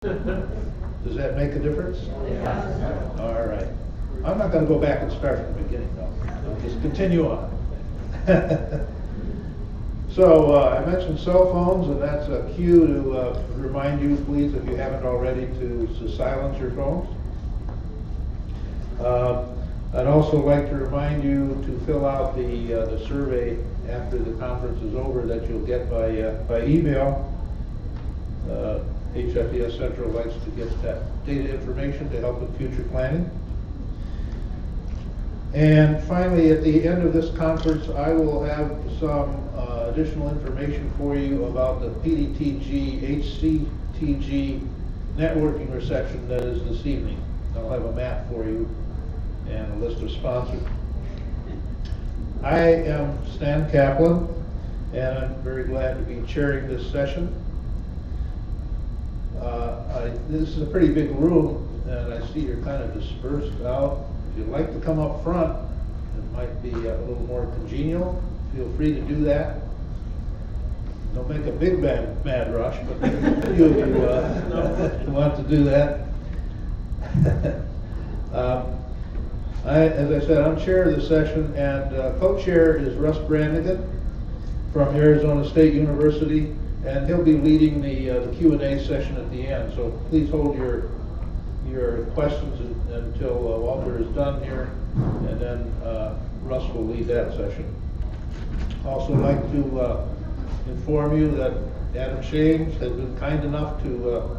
Does that make a difference? Yes. All right. I'm not going to go back and start from the beginning, though. I'll just continue on. So I mentioned cell phones, and that's a cue to remind you, please, if you haven't already, to silence your phones. I'd also like to remind you to fill out the survey after the conference is over that you'll get by email. HFES Central likes to get that data information to help with future planning. And finally, at the end of this conference, I will have some additional information for you about the PDTG HCTG networking reception that is this evening. I'll have a map for you and a list of sponsors. I am Stan Kaplan, and I'm very glad to be chairing this session. This is a pretty big room, and I see you're kind of dispersed out. If you'd like to come up front, it might be a little more congenial. Feel free to do that. Don't make a big mad rush, but a few of you want to do that. As I said, I'm chair of the session, and co-chair is Russ Brannigan from Arizona State University, and he'll be leading the Q&A session at the end. So please hold your questions until Walter is done here, and then Russ will lead that session. Also like to inform you that Adam Shames has been kind enough to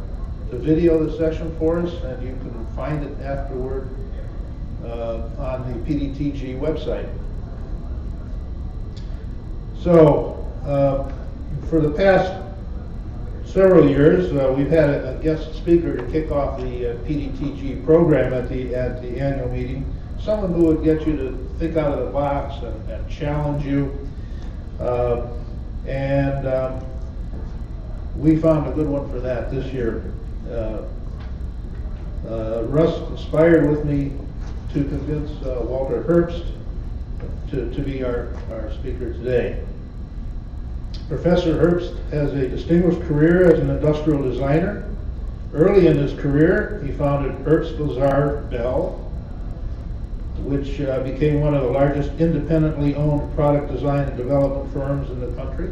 video the session for us, and you can find it afterward on the PDTG website. So, for the past several years, we've had a guest speaker to kick off the PDTG program at the annual meeting. Someone who would get you to think out of the box and challenge you. We found a good one for that this year. Russ conspired with me to convince Walter Herbst to be our speaker today. Professor Herbst has a distinguished career as an industrial designer. Early in his career, he founded Herbst Lazar Bell, which became one of the largest independently owned product design and development firms in the country.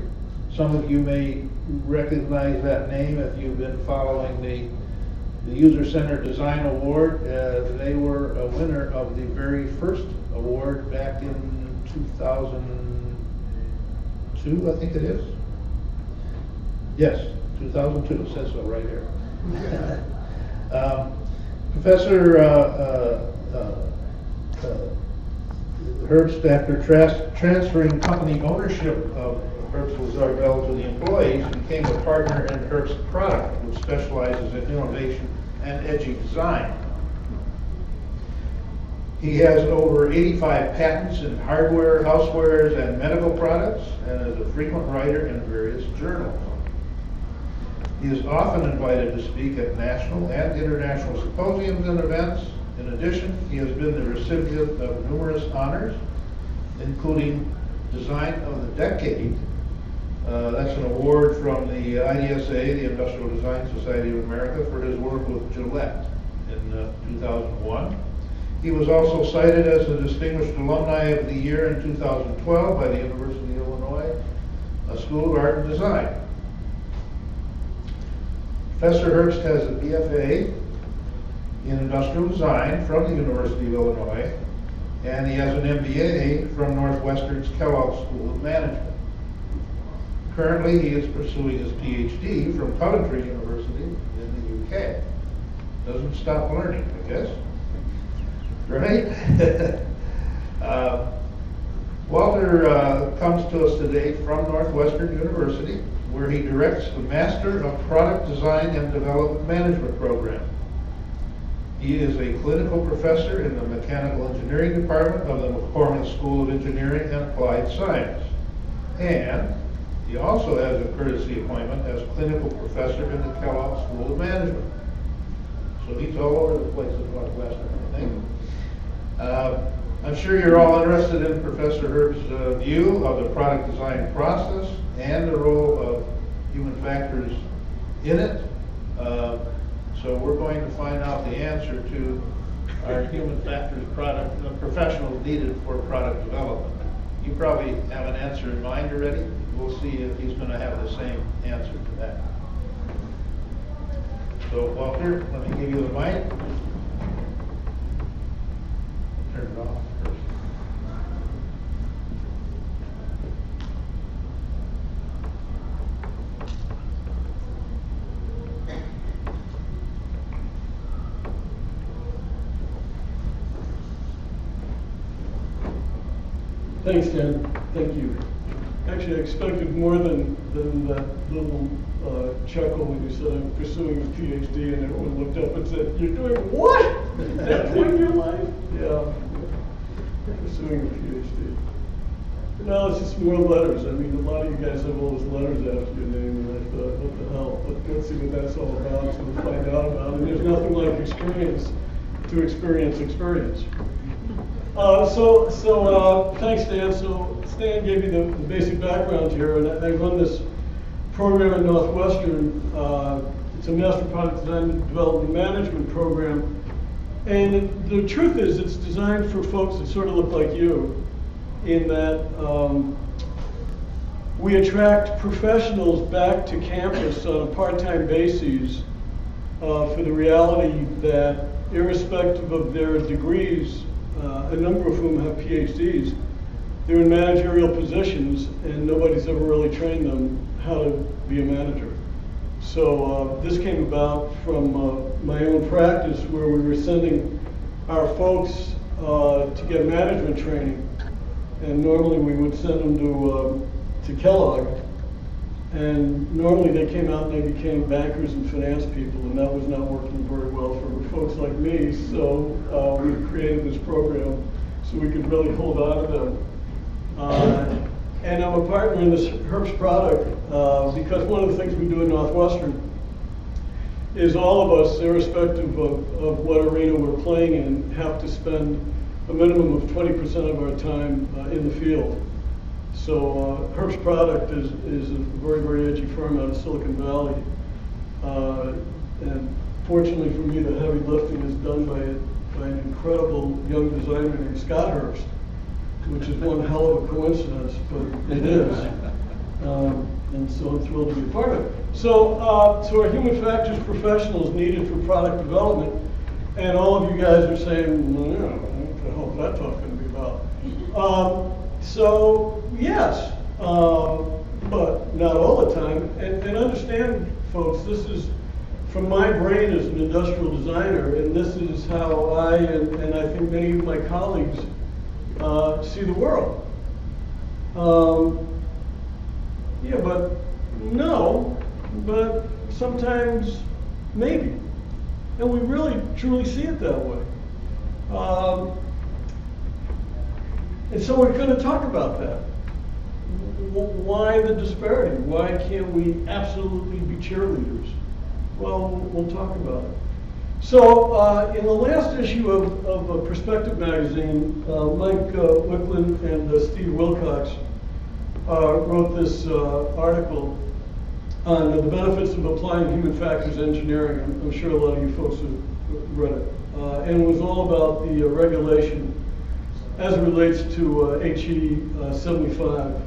Some of you may recognize that name if you've been following the User-Centered Design Award. They were a winner of the very first award back in 2002, I think it is. Yes, 2002, it says so right here. Professor Herbst, after transferring company ownership of Herbst Lazar Bell to the employees, became a partner in Herbst Product, which specializes in innovation and edgy design. He has over 85 patents in hardware, housewares, and medical products, and is a frequent writer in various journals. He is often invited to speak at national and international symposiums and events. In addition, he has been the recipient of numerous honors, including Design of the Decade. That's an award from the IDSA, the Industrial Design Society of America, for his work with Gillette in 2001. He was also cited as the Distinguished Alumni of the Year in 2012 by the University of Illinois School of Art and Design. Professor Herbst has a BFA in Industrial Design from the University of Illinois, and he has an MBA from Northwestern's Kellogg School of Management. Currently, he is pursuing his PhD from Coventry University in the UK. Doesn't stop learning, I guess. Right? Walter comes to us today from Northwestern University, where he directs the Master of Product Design and Development Management program. He is a clinical professor in the Mechanical Engineering Department of the McCormick School of Engineering and Applied Science. And he also has a courtesy appointment as clinical professor in the Kellogg School of Management. So he's all over the place at Northwestern, I think. I'm sure you're all interested in Professor Herbst's view of the product design process and the role of human factors in it. So we're going to find out the answer to our human factors product, the professionals needed for product development. You probably have an answer in mind already. We'll see if he's going to have the same answer to that. So Walter, let me give you the mic. Turn it off first. Thanks, Dan. Thank you. Actually, I expected more than that little chuckle when you said I'm pursuing a PhD, and everyone looked up and said, "You're doing what? At that point in your life?" Yeah, pursuing a PhD. No, it's just more letters. I mean, a lot of you guys have all those letters after your name, and I thought, what the hell? Let's see what that's all about, so we'll find out about it. And there's nothing like experience to experience experience. Thanks, Dan. So Stan gave you the basic background here, and I run this program at Northwestern. It's a Master Product Design and Development Management program. And the truth is, it's designed for folks that sort of look like you, in that we attract professionals back to campus on a part-time basis for the reality that irrespective of their degrees, a number of whom have PhDs, they're in managerial positions and nobody's ever really trained them how to be a manager. So this came about from my own practice, where we were sending our folks to get management training, and normally we would send them to Kellogg, and normally they came out and they became bankers and finance people, and that was not working very well for folks like me. So we created this program so we could really hold on to them. And I'm a partner in this herbst product because one of the things we do at Northwestern is all of us, irrespective of what arena we're playing in, have to spend a minimum of 20% of our time in the field. So herbst product is a very, very edgy firm out of Silicon Valley. And fortunately for me, the heavy lifting is done by an incredible young designer named Scott Herbst, which is one hell of a coincidence, but it is. And so I'm thrilled to be a part of it. So our human factors professionals needed for product development, and all of you guys are saying, well, yeah, what the hell is that talk going to be about? So yes, but not all the time. And understand, folks, this is from my brain as an industrial designer, and this is how I and I think many of my colleagues see the world. Yeah, but no, but sometimes maybe. And we really, truly see it that way. And so we're going to talk about that. Why the disparity? Why can't we absolutely be cheerleaders? Well, we'll talk about it. So in the last issue of Perspective magazine, Mike Wicklund and Steve Wilcox wrote this article on the benefits of applying human factors engineering. I'm sure a lot of you folks have read it. And it was all about the regulation as it relates to HE 75.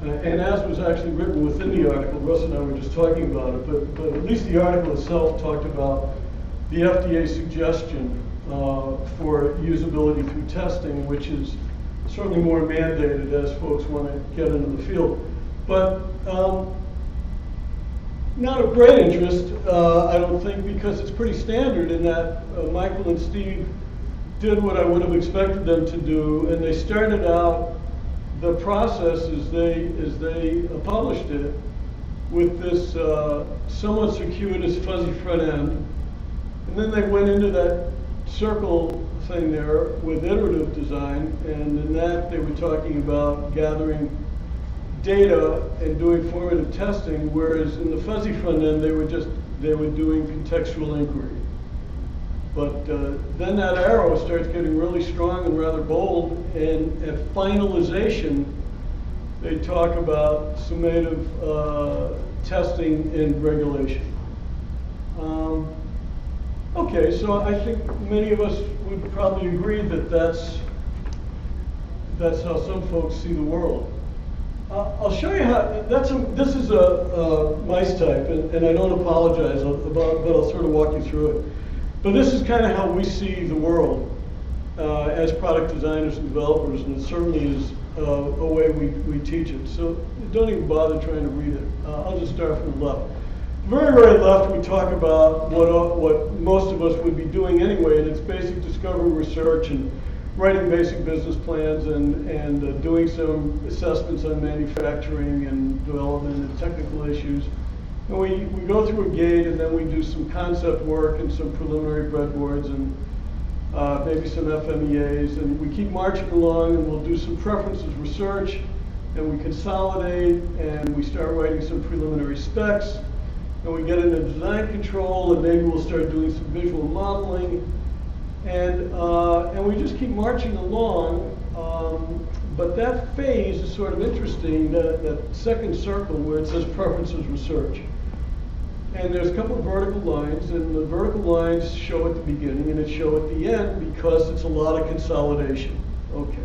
And as was actually written within the article, Russ and I were just talking about it, but at least the article itself talked about the FDA suggestion for usability through testing, which is certainly more mandated as folks want to get into the field. But not of great interest, I don't think, because it's pretty standard in that Michael and Steve did what I would have expected them to do, and they started out the process as they published it with this somewhat circuitous fuzzy front end. And then they went into that circle thing there with iterative design, and in that they were talking about gathering data and doing formative testing, whereas in the fuzzy front end they were doing contextual inquiry. But then that arrow starts getting really strong and rather bold, and at finalization they talk about summative testing and regulation. Okay, so I think many of us would probably agree that that's how some folks see the world. I'll show you how, this is a mice type, and I don't apologize about, but I'll sort of walk you through it. But this is kind of how we see the world as product designers and developers, and it certainly is a way we teach it. So don't even bother trying to read it. I'll just start from the left. Very, very left, we talk about what most of us would be doing anyway, and it's basic discovery research and writing basic business plans and doing some assessments on manufacturing and development and technical issues. And we go through a gate, and then we do some concept work and some preliminary breadboards and maybe some FMEAs, and we keep marching along, and we'll do some preferences research, and we consolidate, and we start writing some preliminary specs, and we get into design control, and maybe we'll start doing some visual modeling, and we just keep marching along. But that phase is sort of interesting, that second circle where it says preferences research. And there's a couple of vertical lines, and the vertical lines show at the beginning and it show at the end because it's a lot of consolidation. Okay.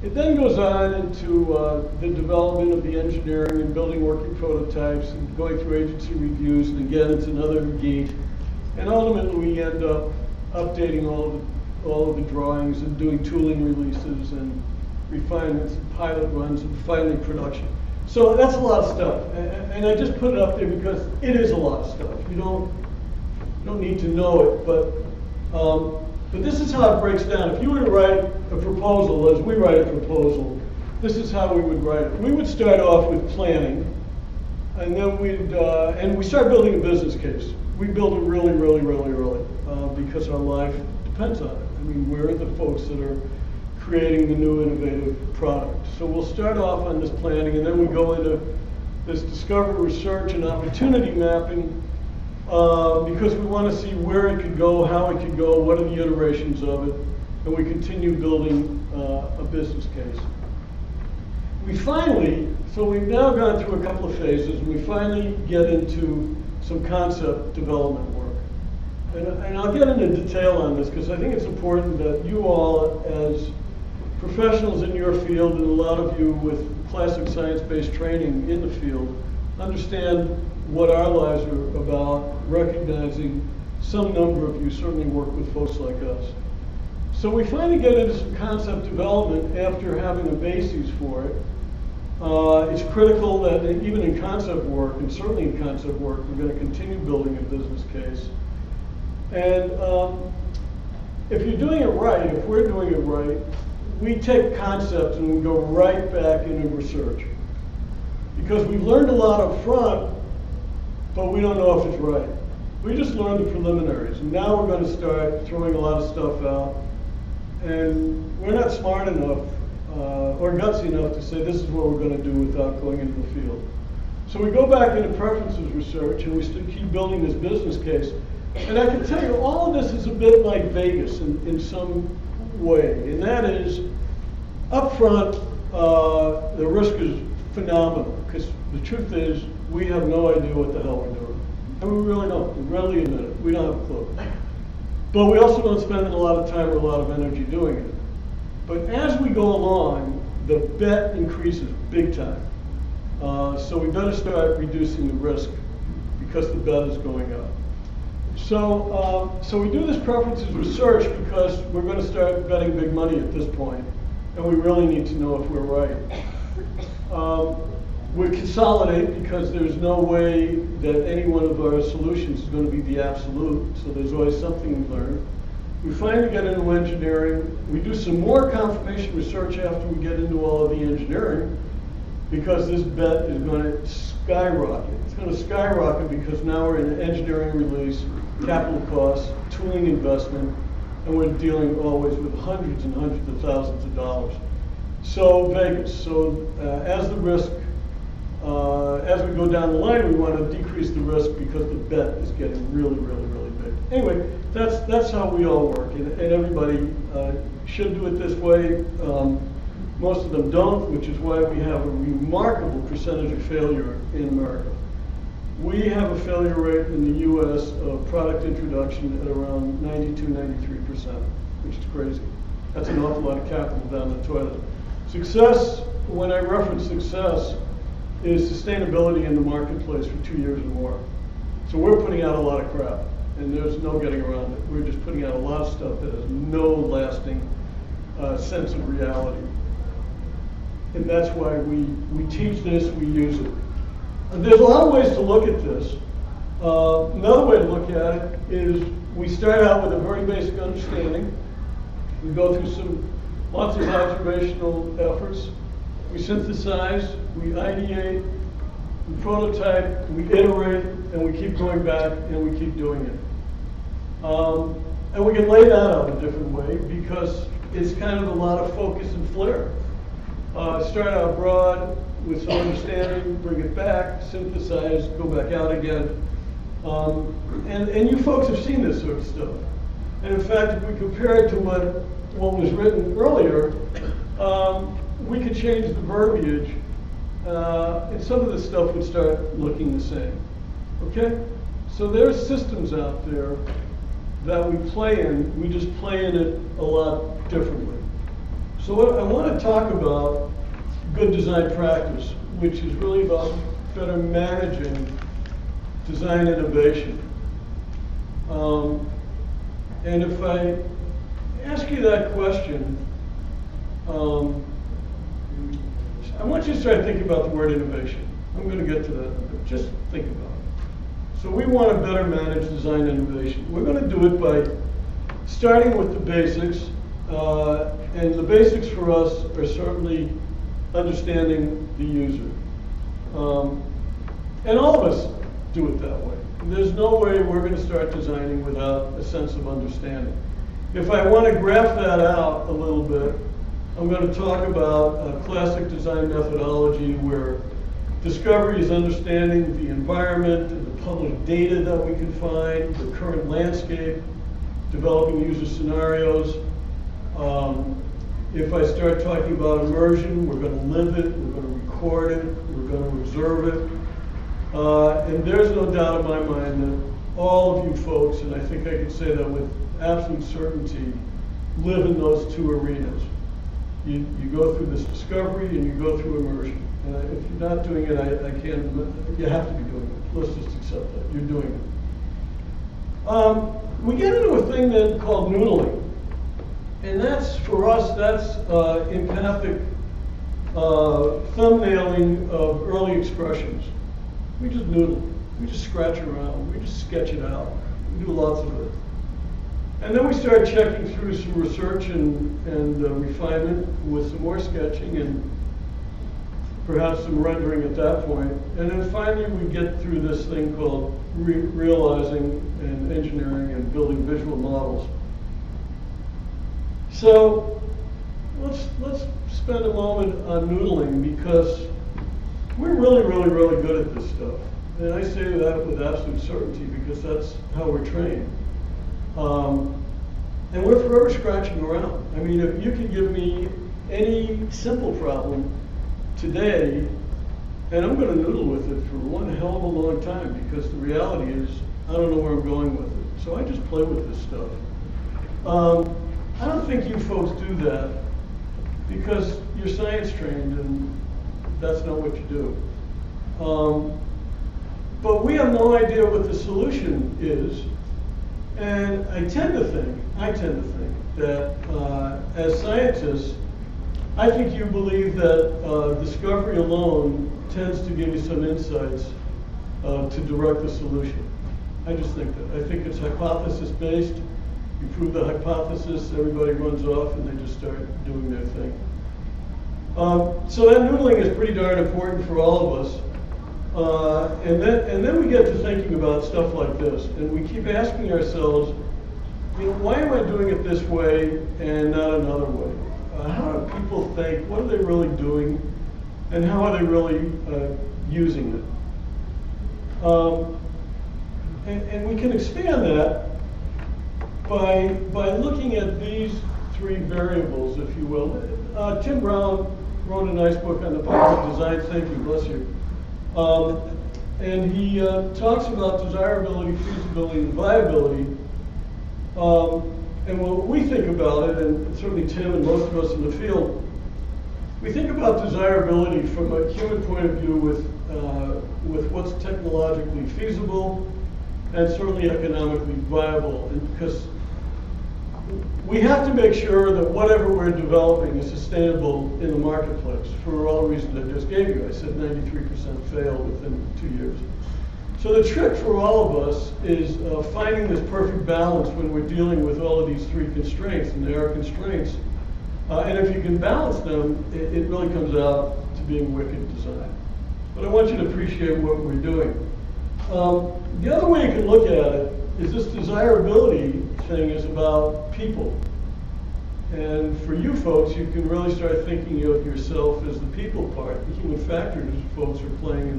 It then goes on into the development of the engineering and building working prototypes and going through agency reviews, and again it's another gate. And ultimately we end up updating all of the drawings and doing tooling releases and refinements and pilot runs and finally production. So that's a lot of stuff, and I just put it up there because it is a lot of stuff. You don't need to know it, but this is how it breaks down. If you were to write a proposal, as we write a proposal, this is how we would write it. We would start off with planning, and then we start building a business case. We build it really, really, really early because our life depends on it. I mean, we're the folks that are creating the new innovative product. So we'll start off on this planning, and then we go into this discovery research and opportunity mapping because we want to see where it could go, how it could go, what are the iterations of it, and we continue building a business case. So we've now gone through a couple of phases, and we finally get into some concept development work. And I'll get into detail on this because I think it's important that you all, as professionals in your field, and a lot of you with classic science-based training in the field, understand what our lives are about, recognizing some number of you certainly work with folks like us. So we finally get into some concept development after having a basis for it. It's critical that even in concept work, and certainly in concept work, we're going to continue building a business case. And if you're doing it right, if we're doing it right, we take concepts and we go right back into research. Because we've learned a lot up front, but we don't know if it's right. We just learned the preliminaries, and now we're going to start throwing a lot of stuff out. And we're not smart enough or gutsy enough to say this is what we're going to do without going into the field. So we go back into preferences research, and we still keep building this business case. And I can tell you, all of this is a bit like Vegas in some way, and that is, up front, the risk is phenomenal, because the truth is, we have no idea what the hell we're doing. And we really don't. We readily admit it. We don't have a clue. But we also don't spend a lot of time or a lot of energy doing it. But as we go along, the bet increases big time. So we better start reducing the risk because the bet is going up. So we do this preferences research because we're going to start betting big money at this point, and we really need to know if we're right. We consolidate because there's no way that any one of our solutions is going to be the absolute, so there's always something we learn. We finally get into engineering. We do some more confirmation research after we get into all of the engineering because this bet is going to skyrocket. It's going to skyrocket because now we're in an engineering release, capital costs, tooling investment, and we're dealing always with hundreds and hundreds of thousands of dollars. So Vegas. So as the risk, as we go down the line, we want to decrease the risk because the bet is getting really, really, really big. Anyway, that's how we all work, and everybody should do it this way. Most of them don't, which is why we have a remarkable percentage of failure in America. We have a failure rate in the US of product introduction at around 92, 93%, which is crazy. That's an awful lot of capital down the toilet. Success, when I reference success, is sustainability in the marketplace for 2 years or more. So we're putting out a lot of crap, and there's no getting around it. We're just putting out a lot of stuff that has no lasting sense of reality. And that's why we teach this, we use it. And there's a lot of ways to look at this. Another way to look at it is we start out with a very basic understanding. We go through lots of observational efforts. We synthesize, we ideate, we prototype, we iterate, and we keep going back and we keep doing it. And we can lay that out a different way because it's kind of a lot of focus and flair. Start out broad with some understanding, bring it back, synthesize, go back out again. And you folks have seen this sort of stuff. And in fact, if we compare it to what was written earlier, we could change the verbiage, and some of the stuff would start looking the same. Okay? So there's systems out there that we play in. We just play in it a lot differently. So what I want to talk about good design practice, which is really about better managing design innovation. And if I ask you that question, I want you to start thinking about the word innovation. I'm going to get to that, but just think about it. So we want to better manage design innovation. We're going to do it by starting with the basics. And the basics for us are certainly understanding the user. And all of us do it that way. There's no way we're going to start designing without a sense of understanding. If I want to graph that out a little bit, I'm going to talk about a classic design methodology where discovery is understanding the environment and the public data that we can find, the current landscape, developing user scenarios. If I start talking about immersion, we're going to live it, we're going to record it, we're going to observe it. And there's no doubt in my mind that all of you folks, and I think I can say that with absolute certainty, live in those two arenas. You go through this discovery and you go through immersion. And if you're not doing it, I can't, you have to be doing it. Let's just accept that, you're doing it. We get into a thing then called noodling. And that's, for us, that's empathic thumbnailing of early expressions. We just noodle. We just scratch around. We just sketch it out. We do lots of it. And then we start checking through some research and refinement with some more sketching and perhaps some rendering at that point. And then finally we get through this thing called realizing and engineering and building visual models. So let's spend a moment on noodling because we're really good at this stuff. And I say that with absolute certainty because that's how we're trained. And we're forever scratching around. I mean, if you could give me any simple problem today, and I'm going to noodle with it for one hell of a long time because the reality is I don't know where I'm going with it. So I just play with this stuff. I don't think you folks do that because you're science trained and that's not what you do. But we have no idea what the solution is. And I tend to think that as scientists, I think you believe that discovery alone tends to give you some insights to direct the solution. I just think that. I think it's hypothesis-based. You prove the hypothesis, everybody runs off and they just start doing their thing. So that noodling is pretty darn important for all of us. And then we get to thinking about stuff like this, and we keep asking ourselves, you know, why am I doing it this way and not another way? How do people think? What are they really doing? And how are they really using it? And we can expand that by looking at these three variables, if you will. Tim Brown wrote a nice book on the power of design thinking, bless you. And he talks about desirability, feasibility, and viability. And when we think about it, and certainly Tim and most of us in the field, we think about desirability from a human point of view with what's technologically feasible and certainly economically viable. And because we have to make sure that whatever we're developing is sustainable in the marketplace for all the reasons I just gave you. I said 93% fail within 2 years. So the trick for all of us is finding this perfect balance when we're dealing with all of these three constraints, and they are constraints. And if you can balance them, it really comes out to being wicked design. But I want you to appreciate what we're doing. The other way you can look at it is this desirability thing is about people. And for you folks, you can really start thinking of yourself as the people part. The human factors folks are playing in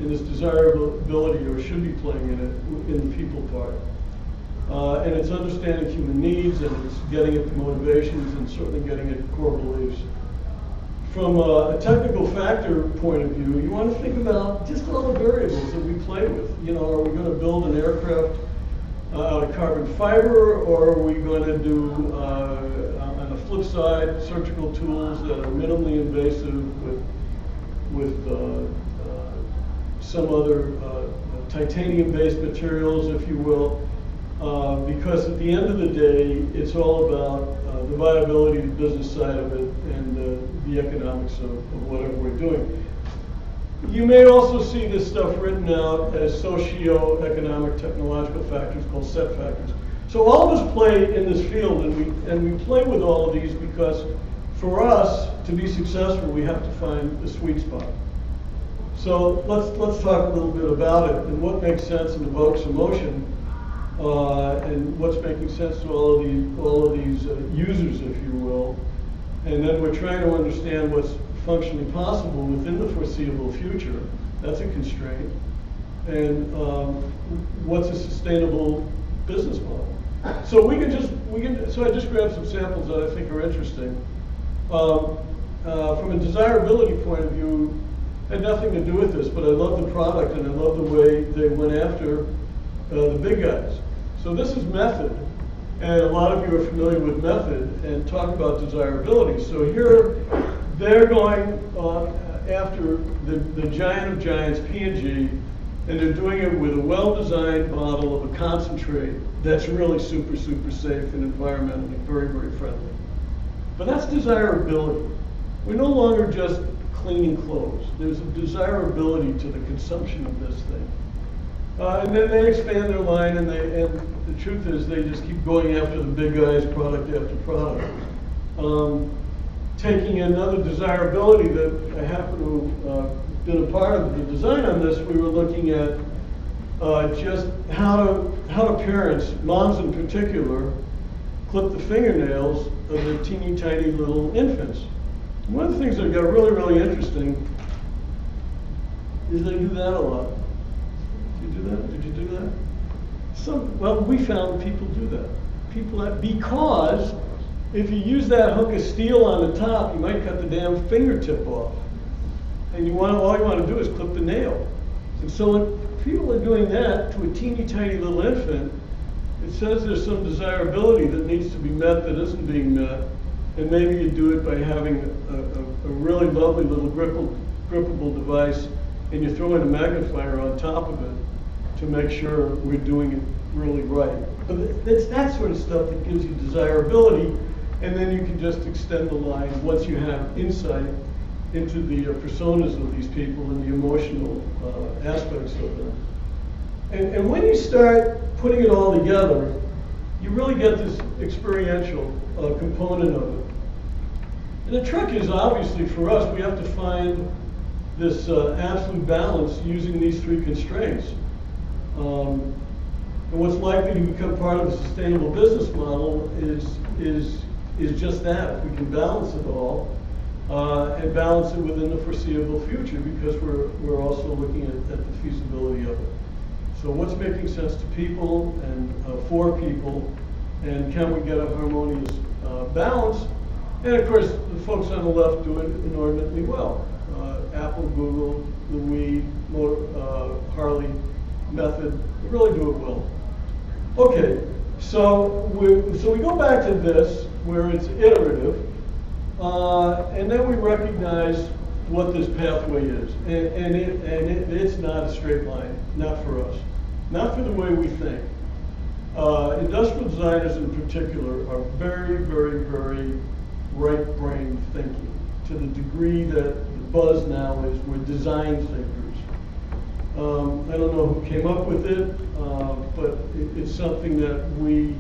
this desirability, or should be playing in it, in the people part. And it's understanding human needs, and it's getting at the motivations, and certainly getting at core beliefs. From a technical factor point of view, you want to think about just all the variables that we play with. You know, are we going to build an aircraft out of carbon fiber, or are we going to do, on the flip side, surgical tools that are minimally invasive with some other titanium-based materials, if you will, because at the end of the day, it's all about the viability, the business side of it, and the economics of whatever we're doing. You may also see this stuff written out as socio-economic technological factors called set factors. So all of us play in this field, and we play with all of these because for us to be successful, we have to find the sweet spot. So let's talk a little bit about it and what makes sense and evokes emotion, and what's making sense to all of these users, if you will. And then we're trying to understand what's functionally possible within the foreseeable future. That's a constraint. And what's a sustainable business model? So so I just grabbed some samples that I think are interesting. From a desirability point of view, had nothing to do with this, but I love the product and I love the way they went after the big guys. So this is Method, and a lot of you are familiar with Method and talk about desirability. So here they're going after the giant of giants, P&G, and they're doing it with a well-designed model of a concentrate that's really super, super safe and environmentally very, very friendly. But that's desirability. We're no longer just cleaning clothes. There's a desirability to the consumption of this thing. And then they expand their line, and the truth is they just keep going after the big guys, product after product. Taking another desirability that I happen to have been a part of the design on this, we were looking at just how do parents, moms in particular, clip the fingernails of their teeny tiny little infants. One of the things that got really, really interesting is they do that a lot. Did you do that? Did you do that? Well, we found people do that. Because if you use that hunk of steel on the top, you might cut the damn fingertip off. And all you want to do is clip the nail. And so when people are doing that to a teeny tiny little infant, it says there's some desirability that needs to be met that isn't being met. And maybe you do it by having a really lovely little grippable device, and you throw in a magnifier on top of it to make sure we're doing it really right. But it's that sort of stuff that gives you desirability, and then you can just extend the line once you have insight into the personas of these people and the emotional aspects of them. And when you start putting it all together, you really get this experiential component of it. And the trick is, obviously, for us, we have to find this absolute balance using these three constraints. And what's likely to become part of a sustainable business model is just that. If we can balance it all and balance it within the foreseeable future, because we're also looking at the feasibility of it. So what's making sense to people and for people, and can we get a harmonious balance? And of course, the folks on the left do it inordinately well. Apple, Google, the Wii, Harley method. We really do it well. Okay, so we go back to this, where it's iterative, and then we recognize what this pathway is. And it's not a straight line, not for us, not for the way we think. Industrial designers in particular are very, very, very right-brain thinking, to the degree that the buzz now is we're design thinkers. I don't know who came up with it, but it's something that we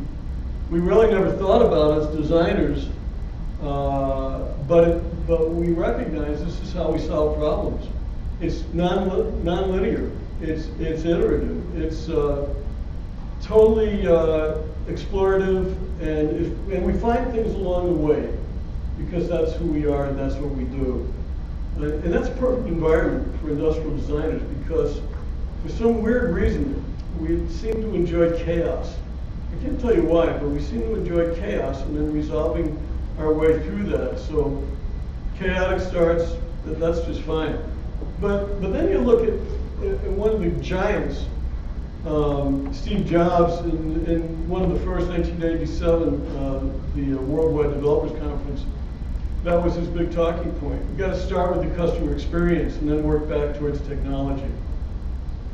really never thought about as designers, but we recognize this is how we solve problems. It's non-linear, it's iterative, it's totally explorative, and we find things along the way, because that's who we are and that's what we do. And that's a perfect environment for industrial designers, because for some weird reason, we seem to enjoy chaos. I can't tell you why, but we seem to enjoy chaos and then resolving our way through that. So chaotic starts, that's just fine. But then you look at one of the giants, Steve Jobs, in one of the first 1987, the Worldwide Developers Conference. That was his big talking point. We've got to start with the customer experience and then work back towards technology.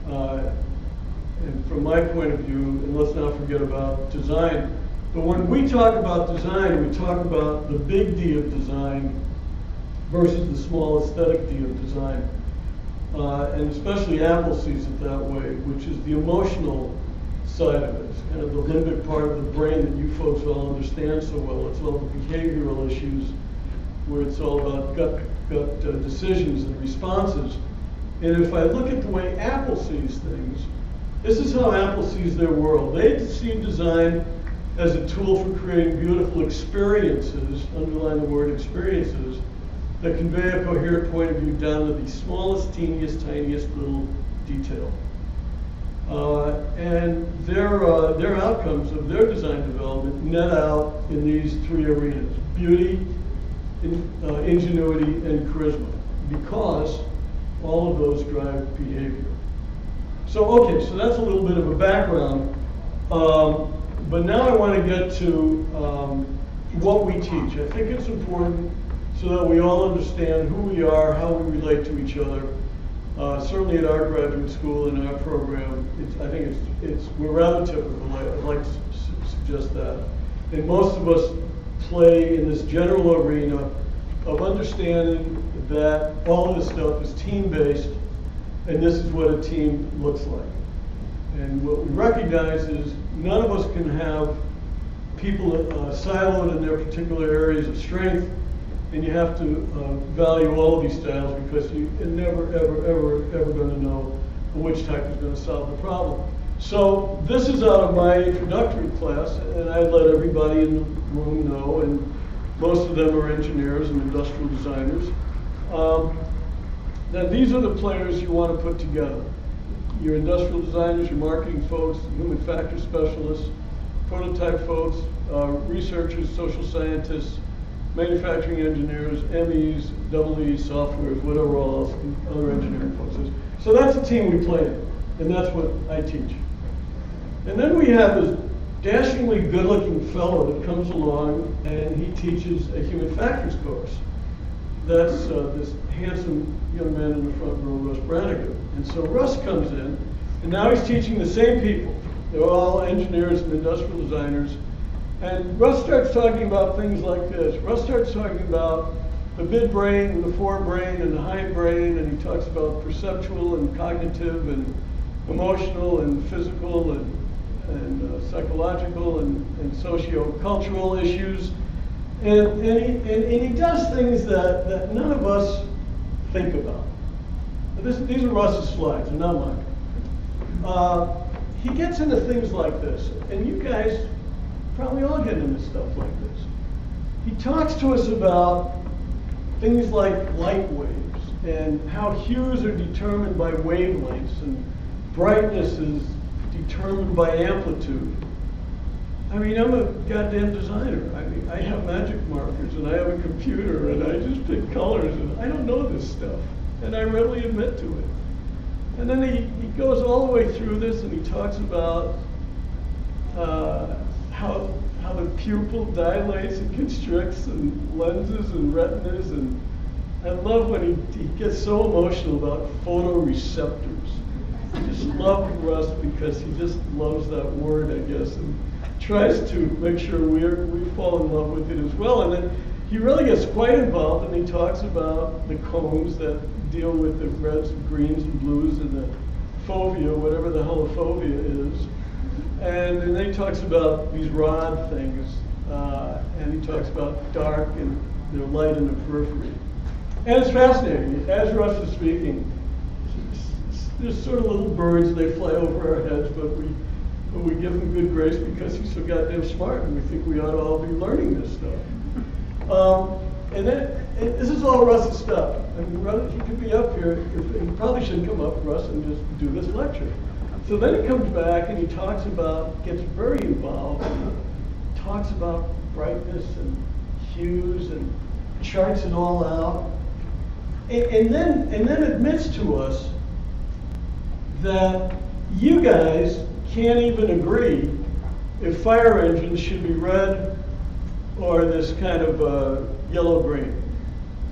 And from my point of view, and let's not forget about design, but when we talk about design, we talk about the big D of design versus the small aesthetic D of design. And especially Apple sees it that way, which is the emotional side of it. It's kind of the limbic part of the brain that you folks all understand so well. It's all the behavioral issues, where it's all about gut decisions and responses. And if I look at the way Apple sees things, this is how Apple sees their world. They see design as a tool for creating beautiful experiences, underline the word experiences, that convey a coherent point of view down to the smallest, teeniest, tiniest little detail. And their outcomes of their design development net out in these three arenas: beauty, ingenuity, and charisma, because all of those drive behavior. So, okay, so that's a little bit of a background. But now I want to get to what we teach. I think it's important so that we all understand who we are, how we relate to each other. Certainly at our graduate school and our program, I think we're rather typical. I'd like to suggest that. And most of us play in this general arena of understanding that all of this stuff is team-based, and this is what a team looks like. And what we recognize is none of us can have people siloed in their particular areas of strength, and you have to value all of these styles, because you're never, ever, ever, ever going to know which type is going to solve the problem. So this is out of my introductory class, and I let everybody in the room know, and most of them are engineers and industrial designers, that these are the players you want to put together. Your industrial designers, your marketing folks, human factor specialists, prototype folks, researchers, social scientists, manufacturing engineers, MEs, EEs, softwares, whatever else other engineering folks is. So that's the team we play in, and that's what I teach. And then we have this dashingly good-looking fellow that comes along, and he teaches a human factors course. That's this handsome young man in the front row, Russ Brannigan. And so Russ comes in, and now he's teaching the same people. They're all engineers and industrial designers. And Russ starts talking about things like this. Russ starts talking about the midbrain and the forebrain and the hindbrain, and he talks about perceptual and cognitive and emotional and physical and psychological and socio-cultural issues. And he does things that none of us think about. These are Russ's slides, they're not mine. He gets into things like this, and you guys probably all get into stuff like this. He talks to us about things like light waves and how hues are determined by wavelengths and brightness is determined by amplitude. I mean, I'm a goddamn designer. I mean, I have magic markers and I have a computer and I just pick colors and I don't know this stuff. and I readily admit to it. And then he goes all the way through this, and he talks about how the pupil dilates and constricts, and lenses and retinas, and I love when he gets so emotional about photoreceptors. I just love Russ because he just loves that word, I guess, and tries to make sure we fall in love with it as well. And then he really gets quite involved, and he talks about the cones that deal with the reds and greens and blues and the fovea, whatever the hell a fovea is. And then he talks about these rod things, and he talks about dark and light in the periphery. And it's fascinating. As Russ is speaking, there's sort of little birds, they fly over our heads, but we give him good grace because he's so goddamn smart, and we think we ought to all be learning this stuff. And this is all Russ's stuff. I mean, Russ, he could be up here, he probably shouldn't come up, Russ, and just do this lecture. So then he comes back and he talks about, gets very involved, and talks about brightness and hues and charts it all out. And then admits to us that you guys can't even agree if fire engines should be red or this kind of yellow-green.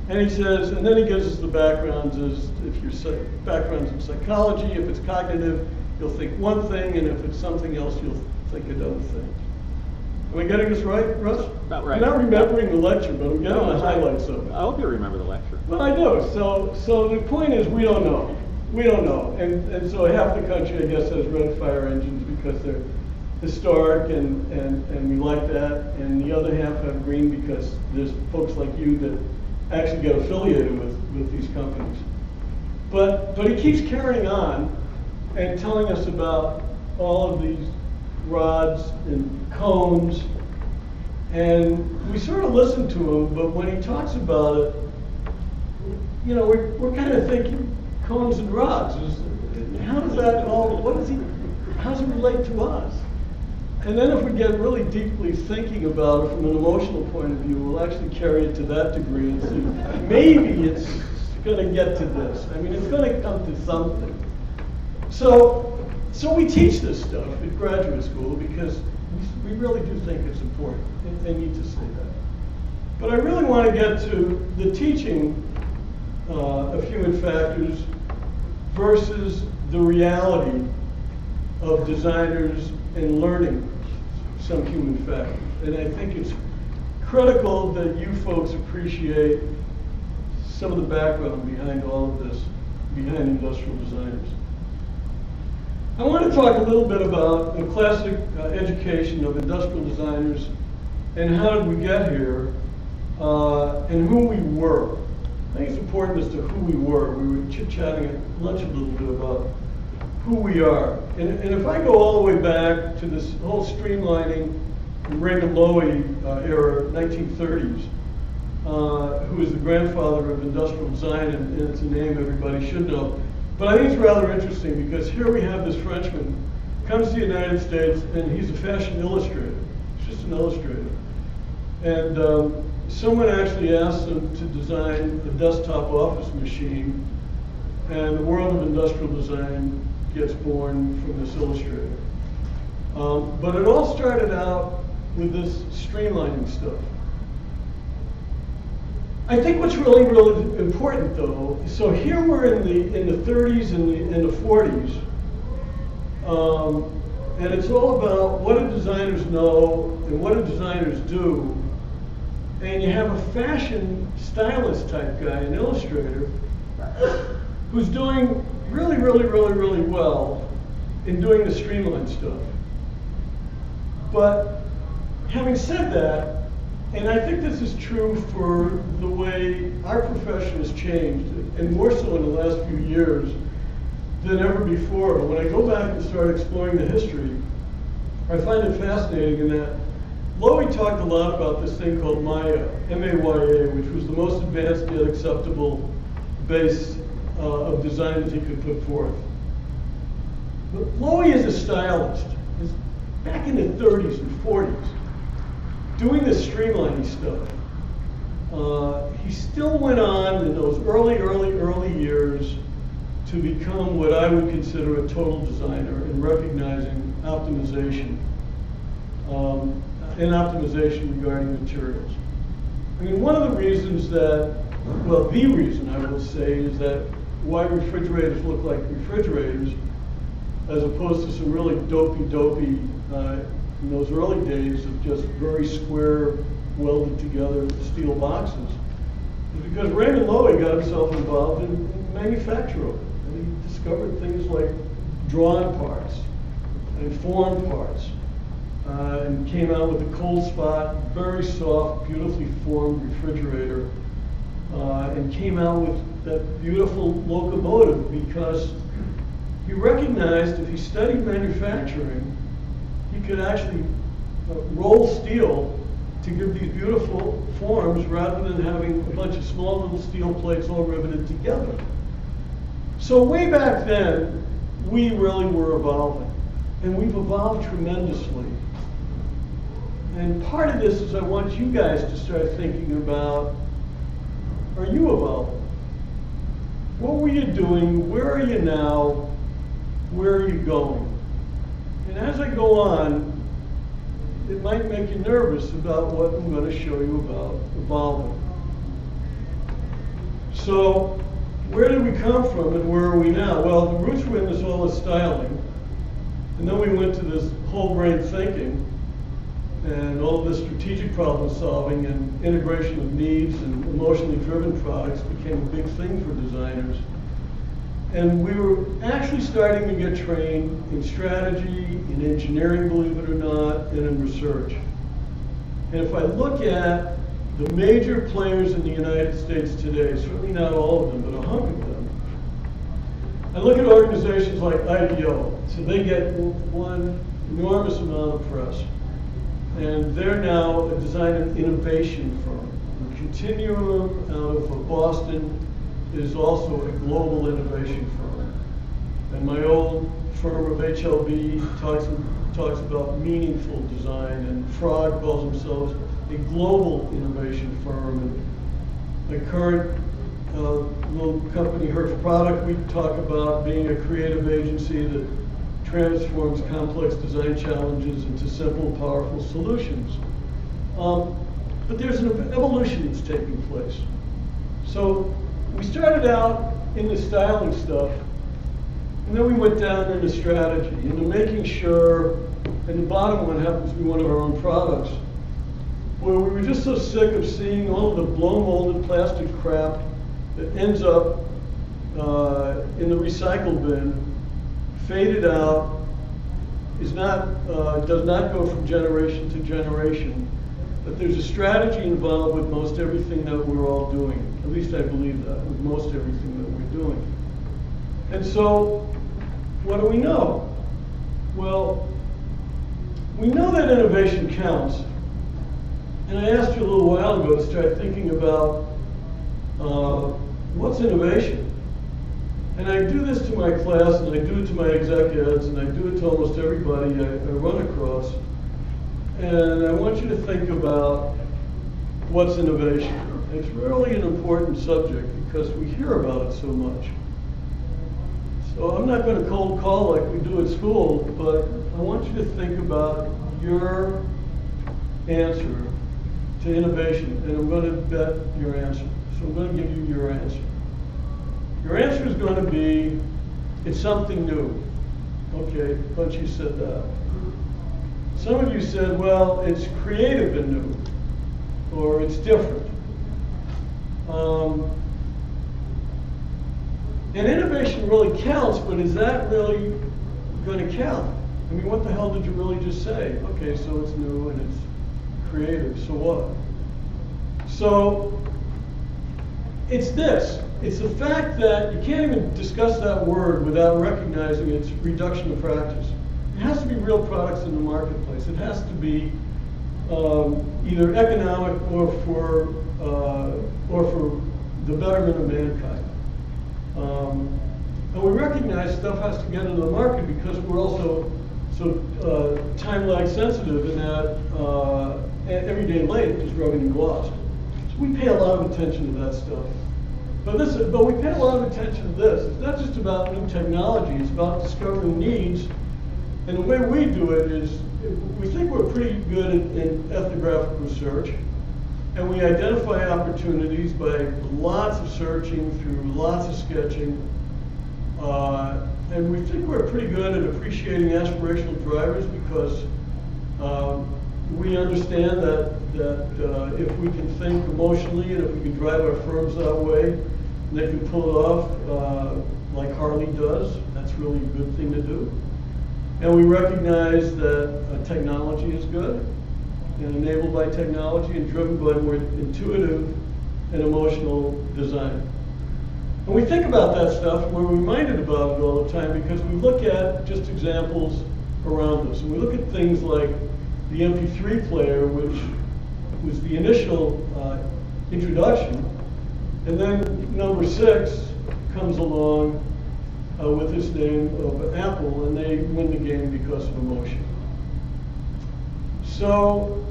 And he says, and then he gives us the backgrounds as if your backgrounds in psychology, if it's cognitive, you'll think one thing, and if it's something else, you'll think another thing. Am I getting this right, Russ? About right. I'm not remembering the lecture, but I'm getting the highlights of it. I hope you remember the lecture. Well, I do. So the point is, we don't know. We don't know. And so half the country, I guess, has red fire engines because they're historic and we like that. And the other half have green because there's folks like you that actually get affiliated with these companies. But he keeps carrying on and telling us about all of these rods and cones. And we sort of listen to him, but when he talks about it, we're kind of thinking cones and rods. How does that all, how does it relate to us? And then if we get really deeply thinking about it from an emotional point of view, we'll actually carry it to that degree and see, maybe it's going to get to this. I mean, it's going to come to something. So we teach this stuff at graduate school because we really do think it's important. I need to say that. But I really want to get to the teaching of human factors versus the reality of designers and learning some human factors. And I think it's critical that you folks appreciate some of the background behind all of this, behind industrial designers. I want to talk a little bit about the classic education of industrial designers and how did we get here and who we were. I think it's important as to who we were. We were chit-chatting at lunch a little bit about who we are. And if I go all the way back to this whole streamlining Raymond Loewy era, 1930s, who is the grandfather of industrial design, and it's a name everybody should know. But I think it's rather interesting because here we have this Frenchman, comes to the United States, and he's a fashion illustrator. He's just an illustrator. And someone actually asked him to design a desktop office machine, and the world of industrial design gets born from this illustrator. But it all started out with this streamlining stuff. I think what's really, really important, though, so here we're in the 30s and the 40s, and it's all about what do designers know and what do designers do, and you have a fashion stylist type guy, an illustrator, who's doing really, really, really, really well in doing the streamline stuff. But having said that, and I think this is true for the way our profession has changed, and more so in the last few years than ever before. When I go back and start exploring the history, I find it fascinating in that Loewy talked a lot about this thing called Maya, M-A-Y-A, which was the most advanced yet acceptable base of design that he could put forth. But Loewy is a stylist. Back in the 30s and 40s, doing this streamlining stuff. he still went on in those early years to become what I would consider a total designer in recognizing optimization, and optimization regarding materials. I mean, one of the reasons that, well, the reason I will say is that why refrigerators look like refrigerators, as opposed to some really dopey, in those early days of just very square, welded together steel boxes, is because Raymond Loewy got himself involved in manufacturing. And he discovered things like drawn parts and formed parts, and came out with a cold spot, very soft, beautifully formed refrigerator, and came out with that beautiful locomotive because he recognized if he studied manufacturing, he could actually roll steel to give these beautiful forms rather than having a bunch of small little steel plates all riveted together. So way back then, we really were evolving, and we've evolved tremendously. And part of this is I want you guys to start thinking about, are you evolving? What were you doing? Where are you now? Where are you going? And as I go on, it might make you nervous about what I'm going to show you about evolving. So, where did we come from and where are we now? Well, the roots were in this all this styling. And then we went to this whole brain thinking and all this strategic problem solving and integration of needs and emotionally driven products became a big thing for designers. And we were actually starting to get trained in strategy, in engineering, believe it or not, and in research. And if I look at the major players in the United States today, certainly not all of them, but a hunk of them, I look at organizations like IDEO. So they get one enormous amount of press. And they're now a design and innovation firm. The Continuum out of Boston is also a global innovation firm. And my old firm of HLB talks about meaningful design, and Frog calls themselves a global innovation firm. And the current little company, Herbst Product, we talk about being a creative agency that transforms complex design challenges into simple, powerful solutions. But there's an evolution that's taking place. So we started out in the styling stuff, and then we went down into strategy, into making sure, and the bottom one happens to be one of our own products, where we were just so sick of seeing all of the blow molded plastic crap that ends up in the recycle bin, faded out, does not go from generation to generation. But there's a strategy involved with most everything that we're all doing. At least I believe that, with most everything that we're doing. And so, what do we know? Well, we know that innovation counts. And I asked you a little while ago to start thinking about what's innovation? And I do this to my class, and I do it to my exec heads, and I do it to almost everybody I run across. And I want you to think about what's innovation. It's really an important subject because we hear about it so much. So I'm not going to cold call like we do at school, but I want you to think about your answer to innovation, and I'm going to bet your answer. So I'm going to give you your answer. Your answer is going to be, it's something new. Okay, a bunch of you said that. Some of you said, well, it's creative and new, or it's different. And innovation really counts, but is that really going to count? I mean, what the hell did you really just say? Okay, so it's new and it's creative, so what? So, it's this. It's the fact that you can't even discuss that word without recognizing its reduction to practice. It has to be real products in the marketplace. It has to be either economic or for the betterment of mankind. And we recognize stuff has to get into the market because we're also so time lag sensitive in that every day late is revenue lost. we pay a lot of attention to that stuff. But we pay a lot of attention to this. It's not just about new technology, it's about discovering needs. And the way we do it is, we think we're pretty good in ethnographic research, and we identify opportunities by lots of searching through lots of sketching. And we think we're pretty good at appreciating aspirational drivers because we understand that if we can think emotionally and if we can drive our firms that way, they can pull it off like Harley does. That's really a good thing to do. And we recognize that technology is good and enabled by technology and driven by more intuitive and emotional design. And we think about that stuff and we're reminded about it all the time because we look at just examples around us. And we look at things like the MP3 player, which was the initial introduction. And then number 6 comes along with this name of Apple, and they win the game because of emotion. So,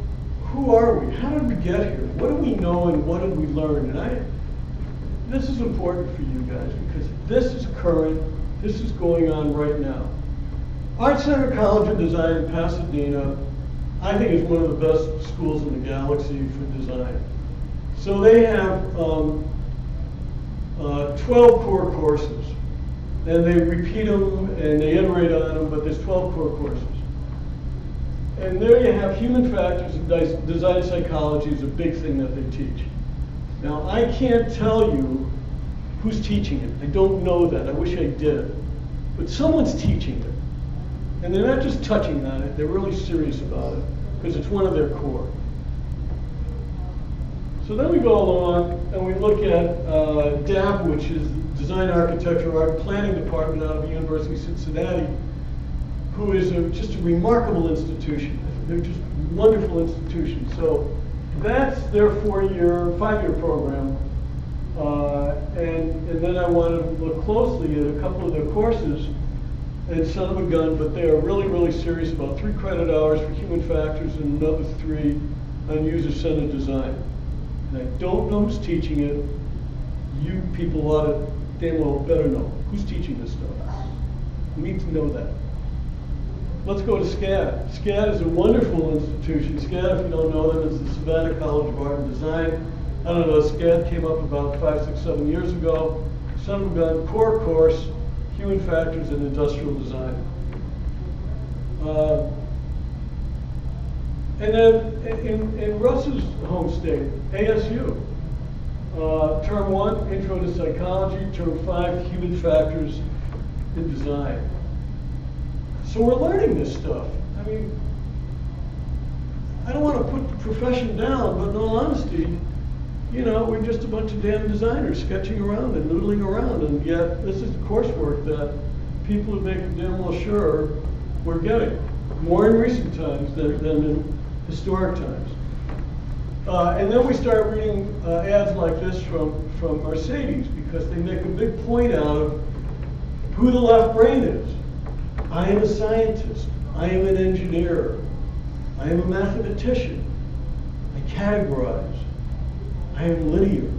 who are we? How did we get here? What do we know and what did we learn? And this is important for you guys because this is current, this is going on right now. Art Center College of Design in Pasadena, I think is one of the best schools in the galaxy for design. So they have 12 core courses. And they repeat them and they iterate on them, but there's 12 core courses. And there you have human factors and design psychology is a big thing that they teach. Now, I can't tell you who's teaching it. I don't know that. I wish I did. But someone's teaching it. And they're not just touching on it, they're really serious about it because it's one of their core. So then we go along and we look at DAP, which is Design, Architecture, Art Planning Department out of the University of Cincinnati, who is just a remarkable institution. They're just wonderful institutions. So that's their 5-year program. And then I want to look closely at a couple of their courses, and son of a gun, but they are really, really serious about 3 credit hours for human factors and another 3 on user-centered design. And I don't know who's teaching it. You people ought to damn well better know. Who's teaching this stuff? We need to know that. Let's go to SCAD. SCAD is a wonderful institution. SCAD, if you don't know them, is the Savannah College of Art and Design. I don't know, SCAD came up about 5, 6, 7 years ago. Son of a gun, core course, human factors and industrial design. And then in Russ's home state, ASU, term 1, Intro to Psychology, term 5, Human Factors in Design. So we're learning this stuff. I mean, I don't want to put the profession down, but in all honesty, you know, we're just a bunch of damn designers sketching around and noodling around, and yet this is the coursework that people are making damn well sure we're getting. More in recent times than in historic times. And then we start reading ads like this from Mercedes because they make a big point out of who the left brain is. I am a scientist. I am an engineer. I am a mathematician. I categorize. I am linear.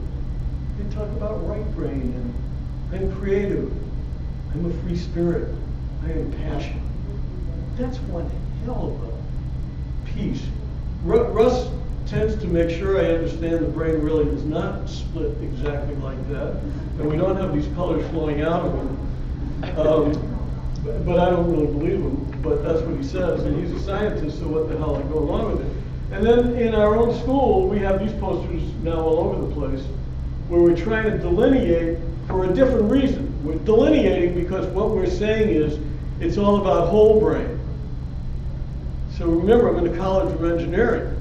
They talk about right brain and I'm creative. I'm a free spirit. I am passionate. That's one hell of a piece. Russ tends to make sure I understand the brain really is not split exactly like that, and we don't have these colors flowing out of him. But I don't really believe him, but that's what he says, and he's a scientist, so what the hell, I go along with it. And then in our own school, we have these posters now all over the place, where we're trying to delineate for a different reason. We're delineating because what we're saying is, it's all about whole brain. So remember, I'm in the College of Engineering,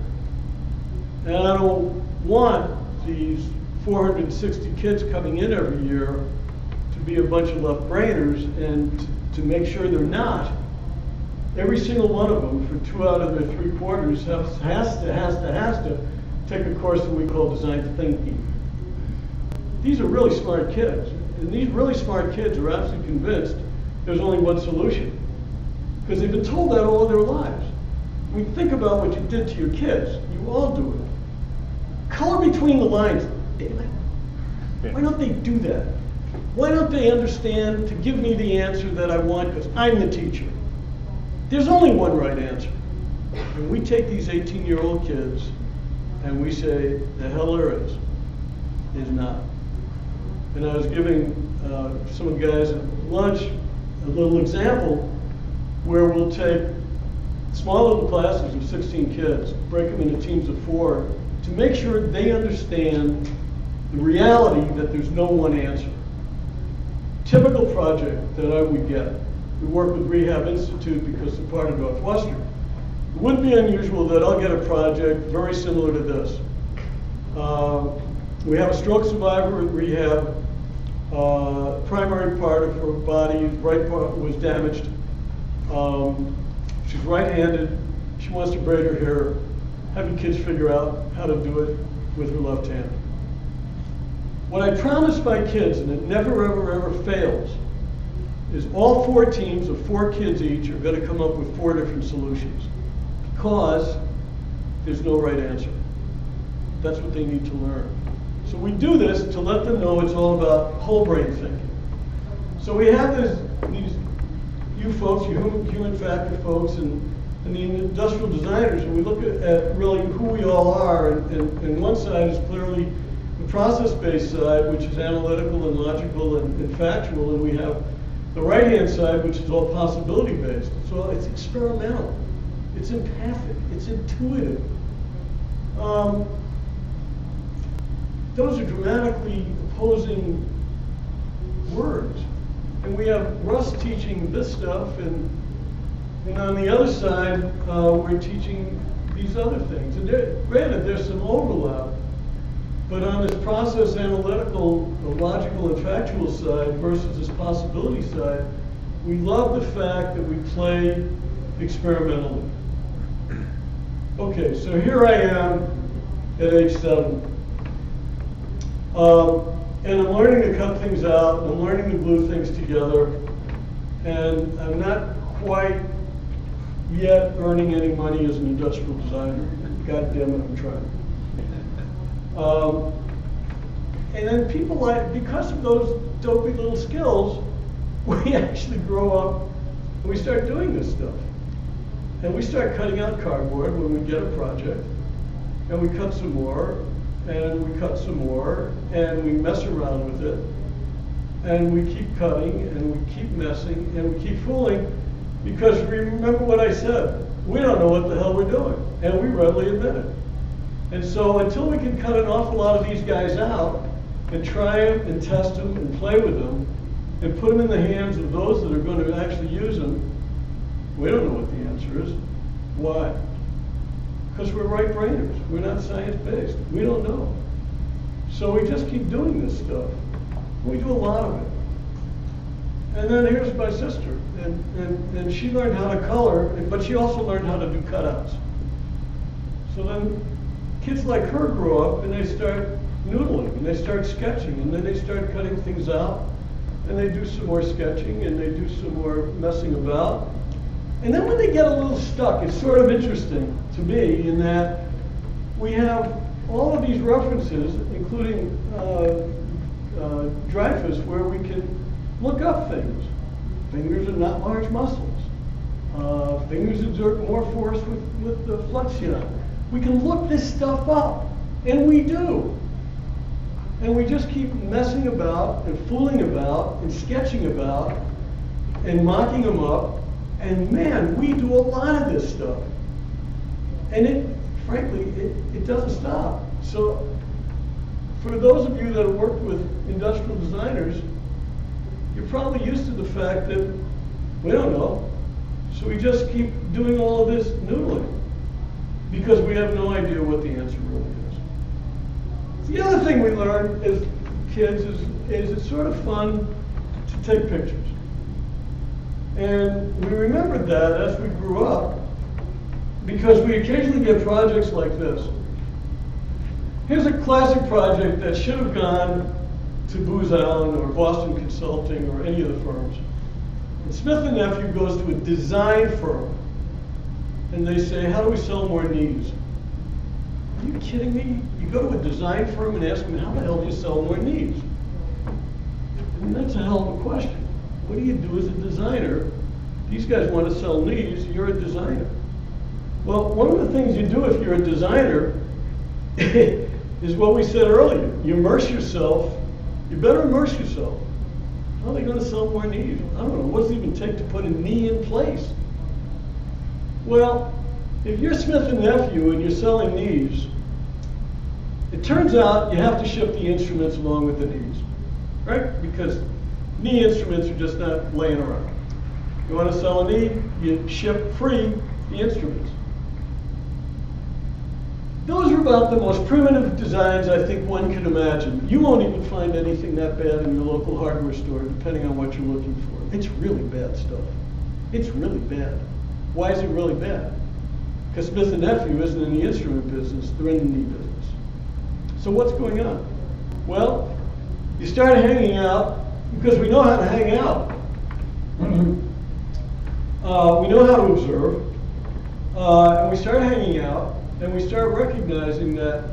and I don't want these 460 kids coming in every year to be a bunch of left-brainers, and to make sure they're not. Every single one of them, for 2 out of their 3 quarters, has to take a course that we call design thinking. These are really smart kids, and these really smart kids are absolutely convinced there's only one solution, because they've been told that all of their lives. I mean, think about what you did to your kids. You all do it. color between the lines. Why don't they do that? Why don't they understand to give me the answer that I want because I'm the teacher? There's only one right answer. And we take these 18-year-old kids and we say, the hell there is not. And I was giving some of the guys at lunch a little example where we'll take small little classes of 16 kids, break them into teams of 4, to make sure they understand the reality that there's no one answer. Typical project that I would get. We work with Rehab Institute because they're part of Northwestern. It wouldn't be unusual that I'll get a project very similar to this. We have a stroke survivor at rehab. Primary part of her body, right part was damaged. She's right-handed. She wants to braid her hair. Having kids figure out how to do it with her left hand. What I promise my kids, and it never, ever, ever fails, is all 4 teams of 4 kids each are going to come up with 4 different solutions because there's no right answer. That's what they need to learn. So we do this to let them know it's all about whole brain thinking. So we have these you folks, you human factor folks, and the industrial designers, and we look at really who we all are, and one side is clearly the process-based side, which is analytical and logical and factual, and we have the right-hand side, which is all possibility-based. So it's experimental, it's empathic, it's intuitive. Those are dramatically opposing words. And we have Russ teaching this stuff, and on the other side, we're teaching these other things. And granted, there's some overlap, but on this process analytical, logical, and factual side versus this possibility side, we love the fact that we play experimentally. Okay, so here I am at age 7. And I'm learning to cut things out, and I'm learning to glue things together, and I'm not quite yet earning any money as an industrial designer. God damn it, I'm trying. And then people because of those dopey little skills, we actually grow up and we start doing this stuff. And we start cutting out cardboard when we get a project, and we cut some more, and we cut some more, and we mess around with it, and we keep cutting, and we keep messing, and we keep fooling, because remember what I said, we don't know what the hell we're doing, and we readily admit it. And so until we can cut an awful lot of these guys out, and try them, and test them, and play with them, and put them in the hands of those that are going to actually use them, we don't know what the answer is. Why? Because we're right-brainers. We're not science-based. We don't know. So we just keep doing this stuff. We do a lot of it. And then here's my sister. And she learned how to color, but she also learned how to do cutouts. So then kids like her grow up and they start noodling, and they start sketching, and then they start cutting things out, and they do some more sketching, and they do some more messing about. And then when they get a little stuck, it's sort of interesting to me in that we have all of these references, including Dreyfus, where we can look up things. Fingers are not large muscles. Fingers exert more force with the flexion. We can look this stuff up, and we do. And we just keep messing about and fooling about and sketching about and mocking them up. And man, we do a lot of this stuff. And frankly, it doesn't stop. So for those of you that have worked with industrial designers, you're probably used to the fact that we don't know. So we just keep doing all of this noodling because we have no idea what the answer really is. The other thing we learn as kids is it's sort of fun to take pictures. And we remembered that as we grew up because we occasionally get projects like this. Here's a classic project that should have gone to Booz Allen or Boston Consulting or any of the firms. And Smith & Nephew goes to a design firm and they say, how do we sell more knees? Are you kidding me? You go to a design firm and ask them, how the hell do you sell more knees? I mean, that's a hell of a question. What do you do as a designer? These guys want to sell knees, you're a designer. Well, one of the things you do if you're a designer is what we said earlier. You immerse yourself. You better immerse yourself. How are they going to sell more knees? I don't know. What does it even take to put a knee in place? Well, if you're Smith & Nephew and you're selling knees, it turns out you have to ship the instruments along with the knees, right? Because knee instruments are just not laying around. You want to sell a knee, you ship free the instruments. Those are about the most primitive designs I think one can imagine. You won't even find anything that bad in your local hardware store, depending on what you're looking for. It's really bad stuff. It's really bad. Why is it really bad? Because Smith & Nephew isn't in the instrument business, they're in the knee business. So what's going on? Well, you start hanging out because we know how to hang out. We know how to observe, and we start hanging out, and we start recognizing that,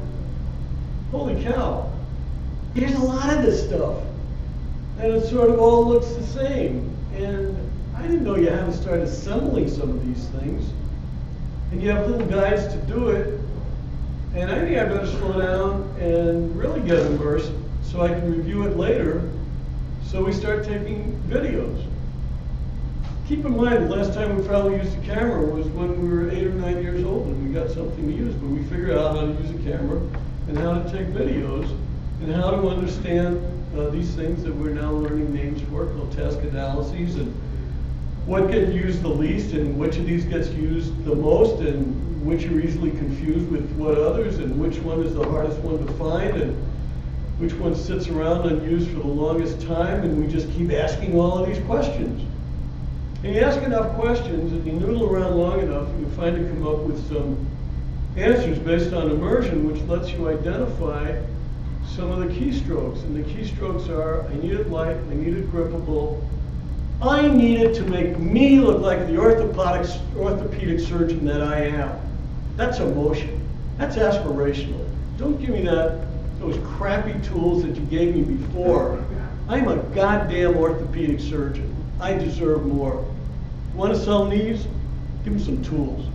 holy cow, there's a lot of this stuff, and it sort of all looks the same. And I didn't know you had to start assembling some of these things, and you have little guides to do it. And I think I better slow down and really get immersed so I can review it later. So we start taking videos. Keep in mind, the last time we probably used a camera was when we were 8 or 9 years old and we got something to use, but we figured out how to use a camera and how to take videos and how to understand these things that we're now learning names for, called task analyses, and what gets used the least and which of these gets used the most and which are easily confused with what others and which one is the hardest one to find and which one sits around unused for the longest time, and we just keep asking all of these questions. And you ask enough questions and you noodle around long enough and you finally come up with some answers based on immersion, which lets you identify some of the keystrokes. And the keystrokes are, I need it light, I need it grippable, I need it to make me look like the orthopedic surgeon that I am. That's emotion. That's aspirational. Don't give me those crappy tools that you gave me before. I'm a goddamn orthopedic surgeon. I deserve more. Want to sell knees? Give them some tools.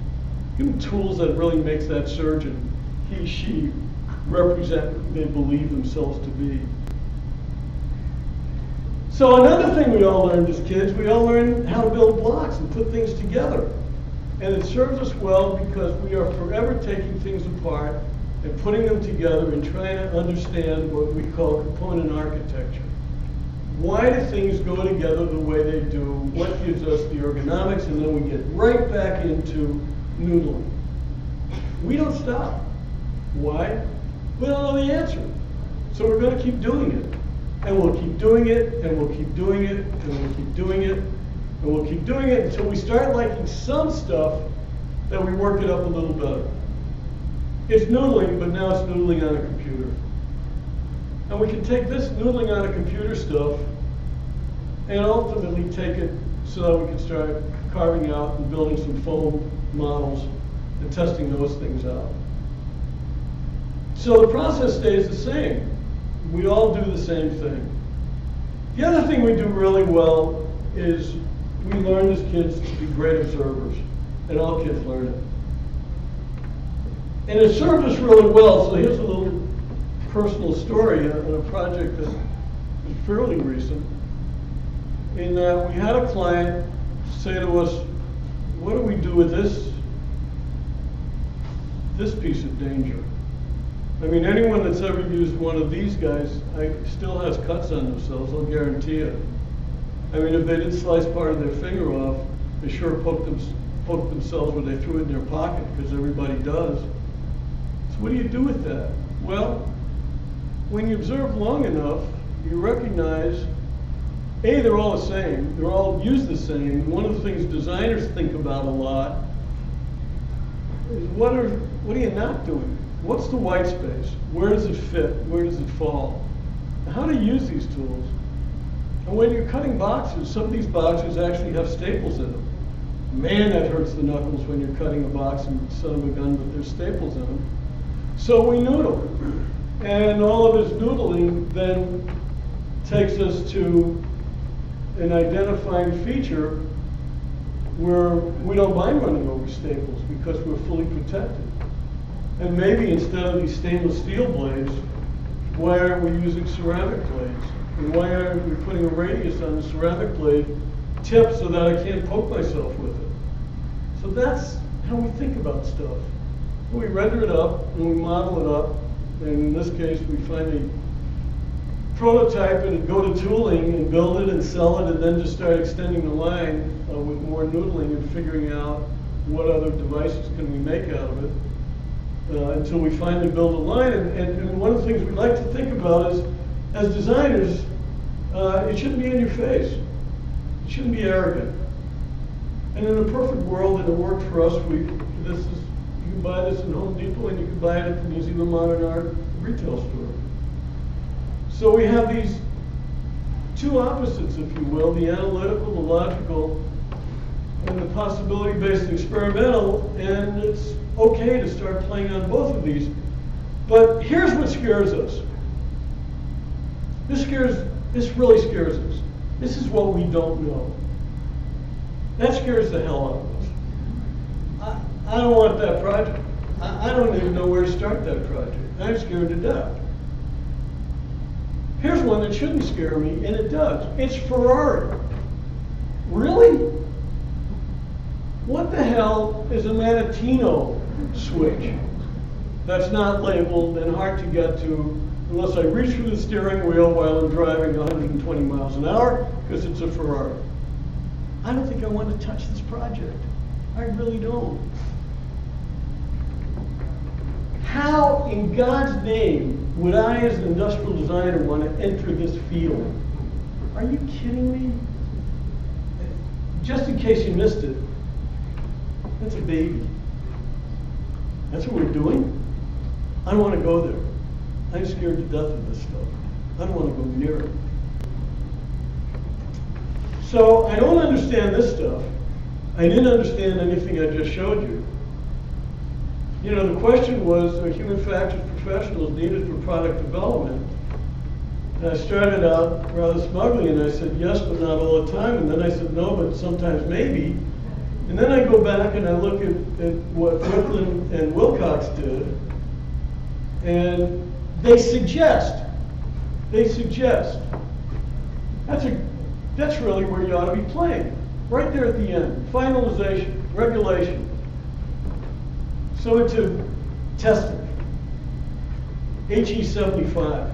Give them tools that really makes that surgeon, he, she, represent what they believe themselves to be. So another thing we all learned as kids, we all learned how to build blocks and put things together. And it serves us well because we are forever taking things apart and putting them together and trying to understand what we call component architecture. Why do things go together the way they do? What gives us the ergonomics? And then we get right back into noodling. We don't stop. Why? We don't know the answer. So we're going to keep doing it. And we'll keep doing it, and we'll keep doing it, and we'll keep doing it, and we'll keep doing it until we start liking some stuff that we work it up a little better. It's noodling, but now it's noodling on a computer. And we can take this noodling on a computer stuff and ultimately take it so that we can start carving out and building some foam models and testing those things out. So the process stays the same. We all do the same thing. The other thing we do really well is we learn as kids to be great observers, and all kids learn it. And it served us really well, so here's a little personal story on a project that is fairly recent, in that we had a client say to us, what do we do with this piece of danger? I mean, anyone that's ever used one of these guys still has cuts on themselves, I'll guarantee you. I mean, if they did slice part of their finger off, they sure poked themselves when they threw it in their pocket, because everybody does. So what do you do with that? Well, when you observe long enough, you recognize, A, they're all the same, they're all used the same. One of the things designers think about a lot is what are you not doing? What's the white space? Where does it fit? Where does it fall? And how to use these tools. And when you're cutting boxes, some of these boxes actually have staples in them. Man, that hurts the knuckles when you're cutting a box and son of a gun, but there's staples in them. So we noodle. And all of his noodling then takes us to an identifying feature where we don't mind running over staples because we're fully protected. And maybe instead of these stainless steel blades, why aren't we using ceramic blades? And why aren't we putting a radius on the ceramic blade tip so that I can't poke myself with it? So that's how we think about stuff. We render it up and we model it up. And in this case, we find a prototype and go to tooling and build it and sell it, and then just start extending the line with more noodling and figuring out what other devices can we make out of it until we finally build a line. And one of the things we like to think about is, as designers, it shouldn't be in your face. It shouldn't be arrogant. And in a perfect world, and it worked for us, you can buy this in Home Depot and you can buy it at the Museum of Modern Art retail store. So we have these two opposites, if you will, the analytical, the logical, and the possibility-based experimental, and it's okay to start playing on both of these. But here's what scares us. This really scares us. This is what we don't know. That scares the hell out of us. I don't want that project. I don't even know where to start that project. I'm scared to death. Here's one that shouldn't scare me, and it does. It's Ferrari. Really? What the hell is a Manettino switch that's not labeled and hard to get to unless I reach for the steering wheel while I'm driving 120 miles an hour because it's a Ferrari? I don't think I want to touch this project. I really don't. How in God's name would I, as an industrial designer, want to enter this field? Are you kidding me? Just in case you missed it, that's a baby. That's what we're doing. I don't want to go there. I'm scared to death of this stuff. I don't want to go near it. So I don't understand this stuff. I didn't understand anything I just showed you. You know, the question was, are human factors professionals needed for product development? And I started out rather smugly and I said, yes, but not all the time. And then I said, no, but sometimes maybe. And then I go back and I look at what Whitland and Wilcox did. And they suggest. That's really where you ought to be playing. Right there at the end. Finalization, regulation. So into testing. HE75.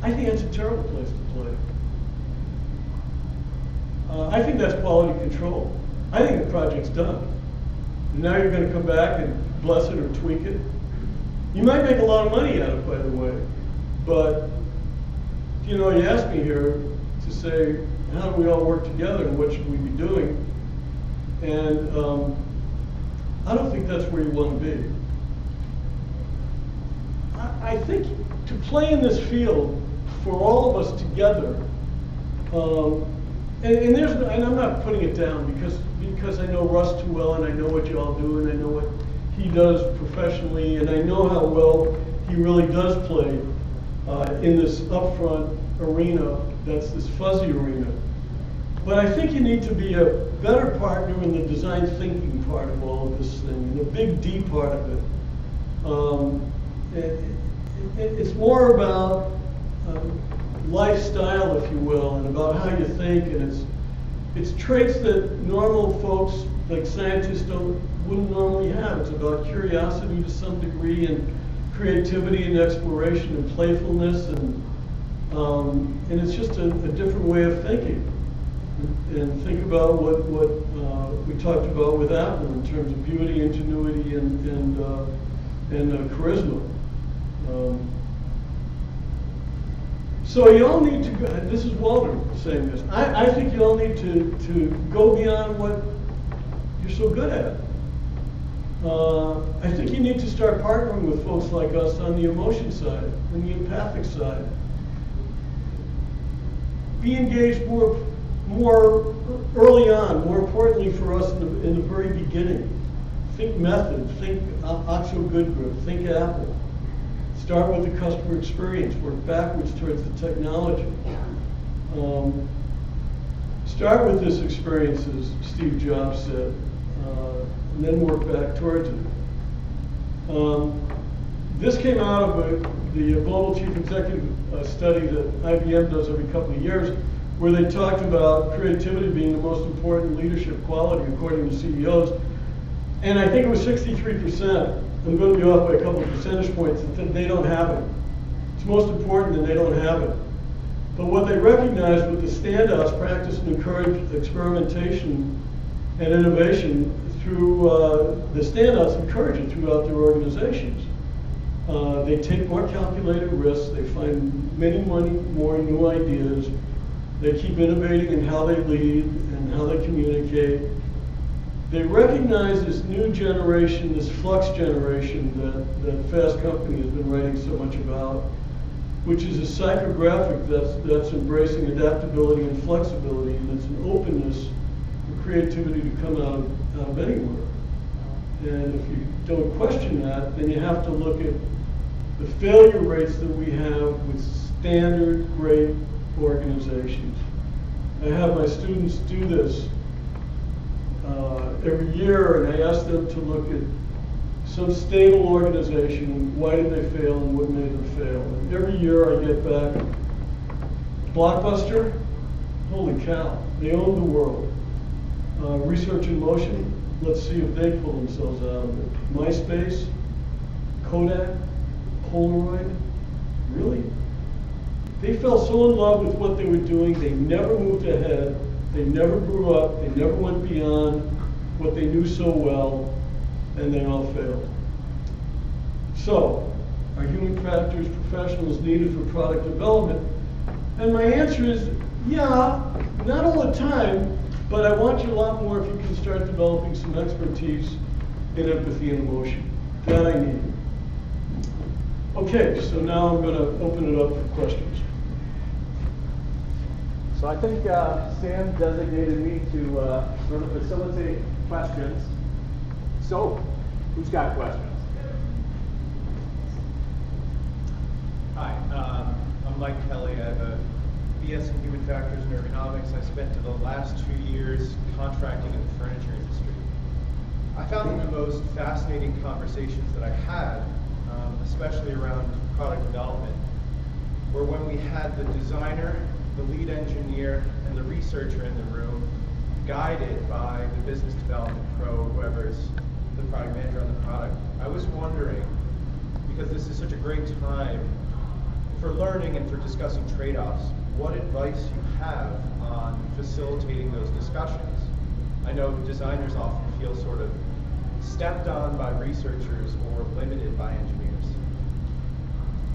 I think that's a terrible place to play. I think that's quality control. I think the project's done. And now you're going to come back and bless it or tweak it. You might make a lot of money out of it, by the way. But, you know, you asked me here to say, how do we all work together and what should we be doing? And I don't think that's where you want to be. I think to play in this field for all of us together, and I'm not putting it down because I know Russ too well and I know what you all do and I know what he does professionally and I know how well he really does play in this upfront arena that's this fuzzy arena. But I think you need to be a better partner in the design thinking part of all of this thing, and the big D part of it. It's more about lifestyle, if you will, and about how you think, and it's traits that normal folks, like scientists, wouldn't normally have. It's about curiosity to some degree, and creativity and exploration and playfulness, and it's just a different way of thinking. And think about what we talked about with Apple in terms of beauty, ingenuity, and charisma. So you all need to go, this is Walter saying this, I think you all need to go beyond what you're so good at. I think you need to start partnering with folks like us on the emotion side and the empathic side. Be engaged more early on, more importantly for us in the very beginning. think method, think Oxo Good Grip, think Apple. Start with the customer experience, work backwards towards the technology. Start with this experience, as Steve Jobs said, and then work back towards it. This came out of the Global Chief Executive study that IBM does every couple of years, where they talked about creativity being the most important leadership quality according to CEOs. And I think it was 63%. I'm going to be off by a couple of percentage points, that they don't have it. It's most important and they don't have it. But what they recognized with the standouts practice and encourage experimentation and innovation through the standouts encourage it throughout their organizations. They take more calculated risks, they find many more new ideas, they keep innovating in how they lead and how they communicate. They recognize this new generation, this flux generation that Fast Company has been writing so much about, which is a psychographic that's embracing adaptability and flexibility, and it's an openness for creativity to come out of anywhere. And if you don't question that, then you have to look at the failure rates that we have with standard great organizations. I have my students do this every year, and I ask them to look at some stable organization and why did they fail and what made them fail. And every year I get back, Blockbuster, holy cow, they own the world. Research in Motion, let's see if they pull themselves out of it. MySpace, Kodak, Polaroid, really? They fell so in love with what they were doing, they never moved ahead, they never grew up, they never went beyond what they knew so well, and they all failed. So, are human factors professionals needed for product development? And my answer is, yeah, not all the time, but I want you a lot more if you can start developing some expertise in empathy and emotion. That I need. Okay, so now I'm going to open it up for questions. So I think Sam designated me to sort of facilitate questions. So, who's got questions? Hi, I'm Mike Kelly. I have a BS in Human Factors and Ergonomics. I spent the last 2 years contracting in the furniture industry. I found that the most fascinating conversations that I had, especially around product development, were when we had the designer, the lead engineer, and the researcher in the room, guided by the business development pro, whoever is the product manager on the product. I was wondering, because this is such a great time for learning and for discussing trade-offs, what advice you have on facilitating those discussions. I know designers often feel sort of stepped on by researchers or limited by engineers.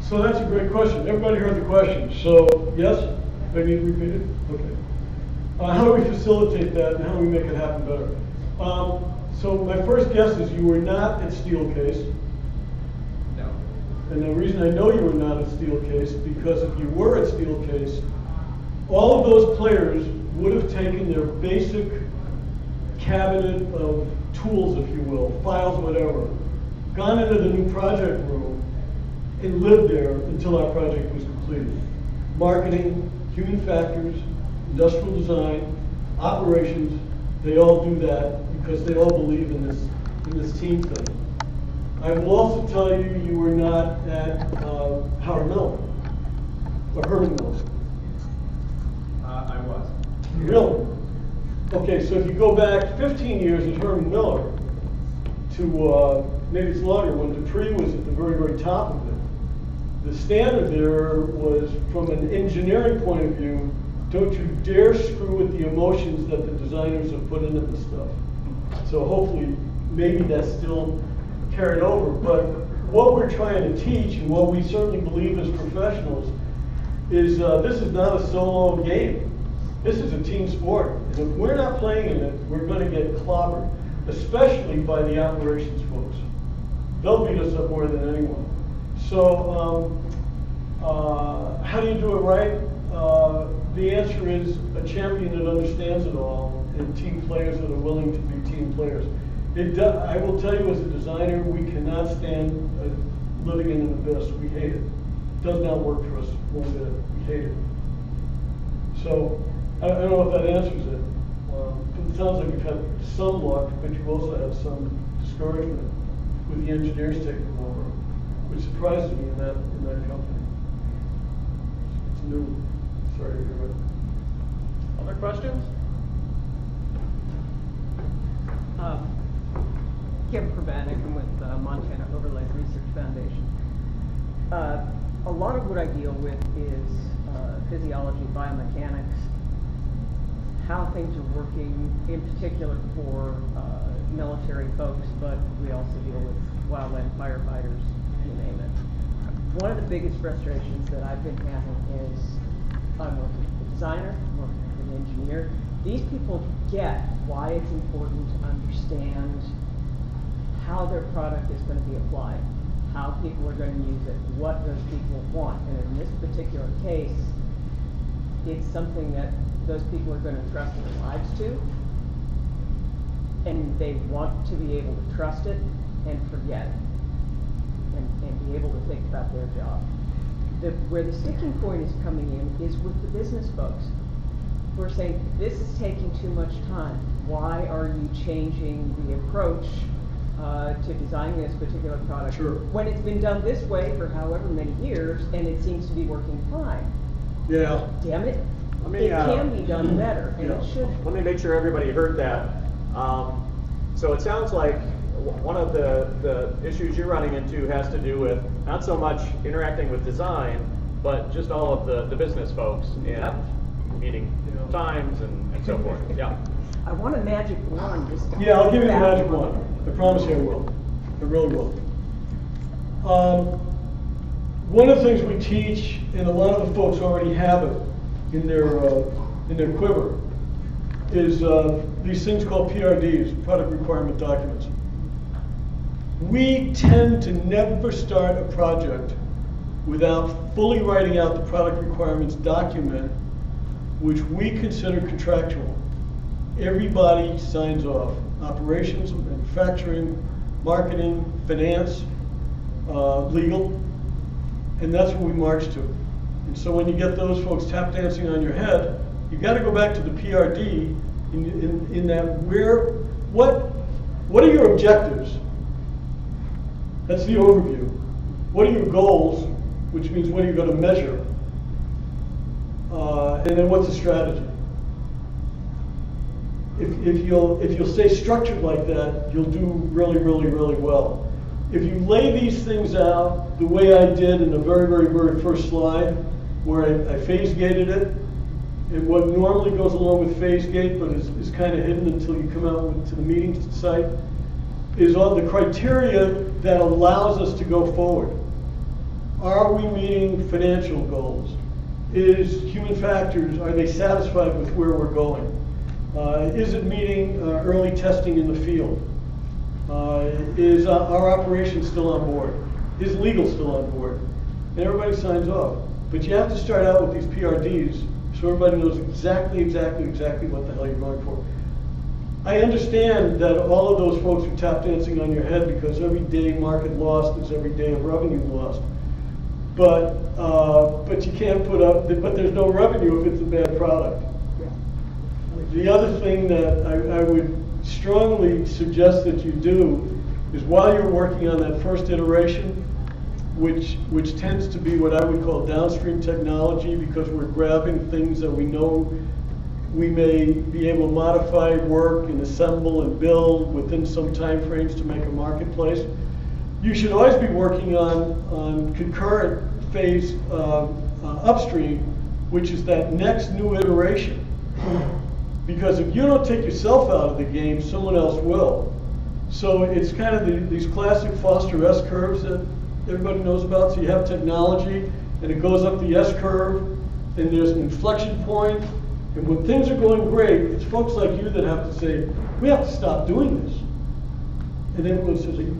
So that's a great question. Everybody heard the question. So, yes? Do I need to repeat it? Okay. How do we facilitate that and how do we make it happen better? So my first guess is you were not at Steelcase. No. And the reason I know you were not at Steelcase, because if you were at Steelcase, all of those players would have taken their basic cabinet of tools, if you will, files, whatever, gone into the new project room and lived there until our project was completed. Marketing, human factors, industrial design, operations, they all do that because they all believe in this team thing. I will also tell you, you were not at Howard Miller or Herman Miller. I was. Really? Okay, so if you go back 15 years at Herman Miller to maybe it's longer when Dupree was at the very, very top of it. The standard there was, from an engineering point of view, don't you dare screw with the emotions that the designers have put into this stuff. So hopefully, maybe that's still carried over. But what we're trying to teach, and what we certainly believe as professionals, is this is not a solo game. This is a team sport. And if we're not playing in it, we're going to get clobbered, especially by the operations folks. They'll beat us up more than anyone. So how do you do it right? The answer is a champion that understands it all and team players that are willing to be team players. I will tell you, as a designer, we cannot stand living in an abyss. We hate it. It does not work for us one bit. We hate it. So, I don't know if that answers it. But it sounds like you've had some luck, but you've also had some discouragement with the engineers taking over, which surprises me in that company. It's new. Sorry to hear it. Other questions? Kim Pravanik, I'm with Montana Overland Research Foundation. A lot of what I deal with is physiology, biomechanics, how things are working, in particular for military folks, but we also deal with wildland firefighters, you name it. One of the biggest frustrations that I've been having is I'm working with a designer, I'm working with an engineer. These people get why it's important to understand how their product is going to be applied, how people are going to use it, what those people want. And in this particular case, it's something that those people are going to trust their lives to, and they want to be able to trust it and forget it, and be able to think about their job. Where the sticking point is coming in is with the business folks who are saying, this is taking too much time. Why are you changing the approach to designing this particular product Sure. when it's been done this way for however many years and it seems to be working fine? Yeah. Damn it. Let me, It can be done better, and it should. Let me make sure everybody heard that. So it sounds like one of the issues you're running into has to do with not so much interacting with design, but just all of the business folks and meeting times and so forth. Yeah. I want a magic wand this time. Yeah, I'll give you the magic wand. I promise you I will. I really will. One of the things we teach, and a lot of the folks already have it in their quiver, is these things called PRDs, product requirement documents. We tend to never start a project without fully writing out the product requirements document, which we consider contractual. Everybody signs off. Operations, manufacturing, marketing, finance, legal, and that's what we march to. And so when you get those folks tap dancing on your head, you got to go back to the PRD in that what are your objectives? That's the overview. What are your goals? Which means what are you going to measure? And then what's the strategy? If you'll stay structured like that, you'll do really, really, really well. If you lay these things out the way I did in the very, very, very first slide, where I phase gated it, and what normally goes along with phase gate, but is kind of hidden until you come out to the meeting site, is all the criteria that allows us to go forward. Are we meeting financial goals? Is human factors, are they satisfied with where we're going? Is it meeting early testing in the field? Is our operation still on board? Is legal still on board? And everybody signs off. But you have to start out with these PRDs so everybody knows exactly what the hell you're going for. I understand that all of those folks are tap dancing on your head because every day market lost is every day of revenue lost. But you can't put up, but there's no revenue if it's a bad product. The other thing that I would strongly suggest that you do is while you're working on that first iteration, which tends to be what I would call downstream technology, because we're grabbing things that we know we may be able to modify, work, and assemble and build within some time frames to make a marketplace. You should always be working on concurrent phase upstream, which is that next new iteration. Because if you don't take yourself out of the game, someone else will. So it's kind of these classic Foster S curves that everybody knows about. So you have technology, and it goes up the S curve, and there's an inflection point. And when things are going great, it's folks like you that have to say, we have to stop doing this. And then everyone says, are you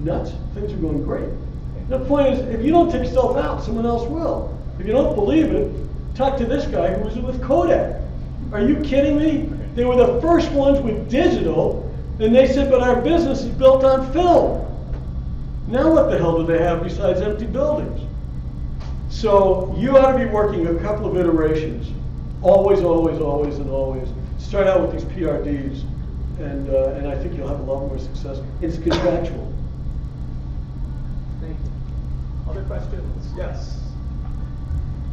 nuts? Things are going great. The point is, if you don't take yourself out, someone else will. If you don't believe it, talk to this guy who was with Kodak. Are you kidding me? They were the first ones with digital And they said, but our business is built on film. Now what the hell do they have besides empty buildings? So you ought to be working a couple of iterations. Always, always, always, and always. Start out with these PRDs, and I think you'll have a lot more success. It's contractual. Thank you. Other questions? Yes.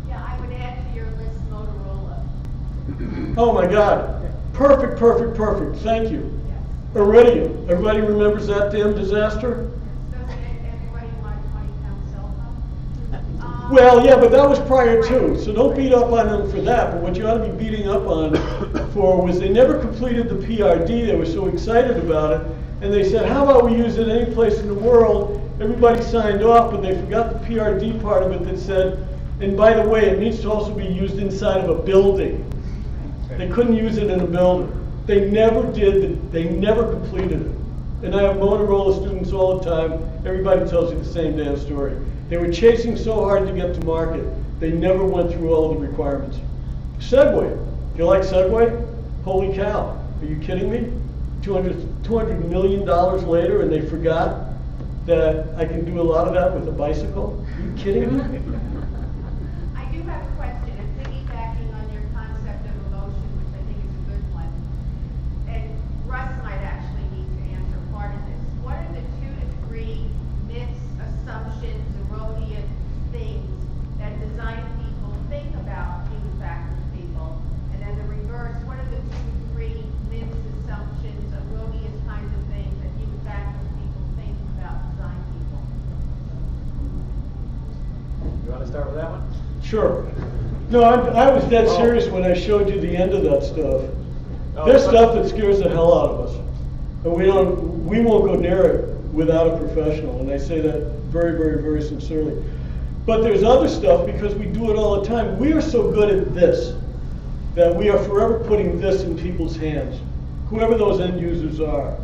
Yeah, I would add to your list Motorola. Oh my God. Perfect, perfect, perfect. Thank you. Yes. Iridium. Everybody remembers that damn disaster? Doesn't everybody want a 20-pound cell phone? Well, yeah, but that was prior to, so don't beat up on them for that. But what you ought to be beating up on for was they never completed the PRD. They were so excited about it. And they said, how about we use it any place in the world? Everybody signed off, but they forgot the PRD part of it that said, and by the way, it needs to also be used inside of a building. They couldn't use it in a building. They never did, they never completed it. And I have Motorola students all the time. Everybody tells you the same damn story. They were chasing so hard to get to market, they never went through all the requirements. Segway. Do you like Segway? Holy cow. Are you kidding me? $200 million later and they forgot that I can do a lot of that with a bicycle? Are you kidding me? I do have a question. I'm piggybacking on your concept of emotion, which I think is a good one. And Russ might actually need to answer part of this. What are the 2 to 3 myths, assumptions, erroneous things that design people think about human factors people? And then the reverse, what are the 2 to 3 myths, assumptions, erroneous kinds of things that human factors people think about design people? You want to start with that one? Sure. No, I was dead serious when I showed you the end of that stuff. Oh, There's but- stuff that scares the hell out of us. And we won't go near it without a professional. And I say that very, very, very sincerely. But there's other stuff because we do it all the time. We are so good at this that we are forever putting this in people's hands, whoever those end users are.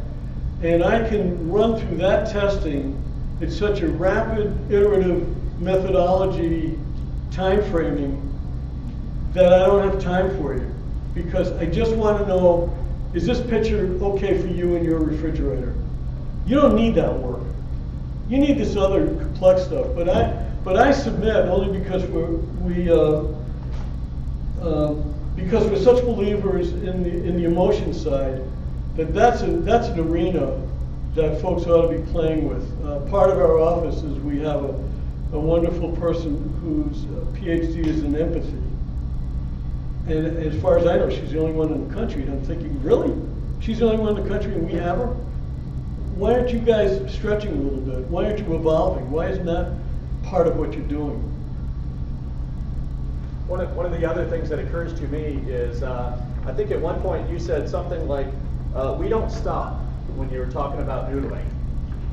And I can run through that testing in such a rapid, iterative methodology time framing that I don't have time for you. Because I just want to know, is this picture okay for you in your refrigerator? You don't need that work. You need this other complex stuff. But I submit only because because we're such believers in the emotion side that's an arena that folks ought to be playing with. Part of our office is we have a wonderful person whose PhD is in empathy. And as far as I know, she's the only one in the country. And I'm thinking, really? She's the only one in the country and we have her? Why aren't you guys stretching a little bit? Why aren't you evolving? Why isn't that part of what you're doing? One of the other things that occurs to me is, I think at one point you said something like, we don't stop when you were talking about noodling.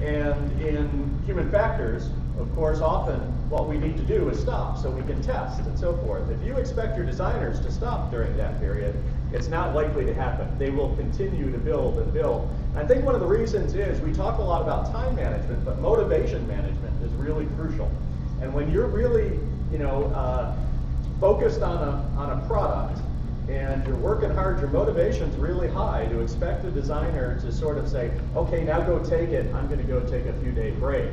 And in human factors, of course, often what we need to do is stop so we can test and so forth. If you expect your designers to stop during that period, it's not likely to happen. They will continue to build and build. And I think one of the reasons is we talk a lot about time management, but motivation management is really crucial. And when you're really, focused on a product and you're working hard, your motivation's really high, to expect the designer to sort of say, okay, now go take it, I'm going to go take a few-day break,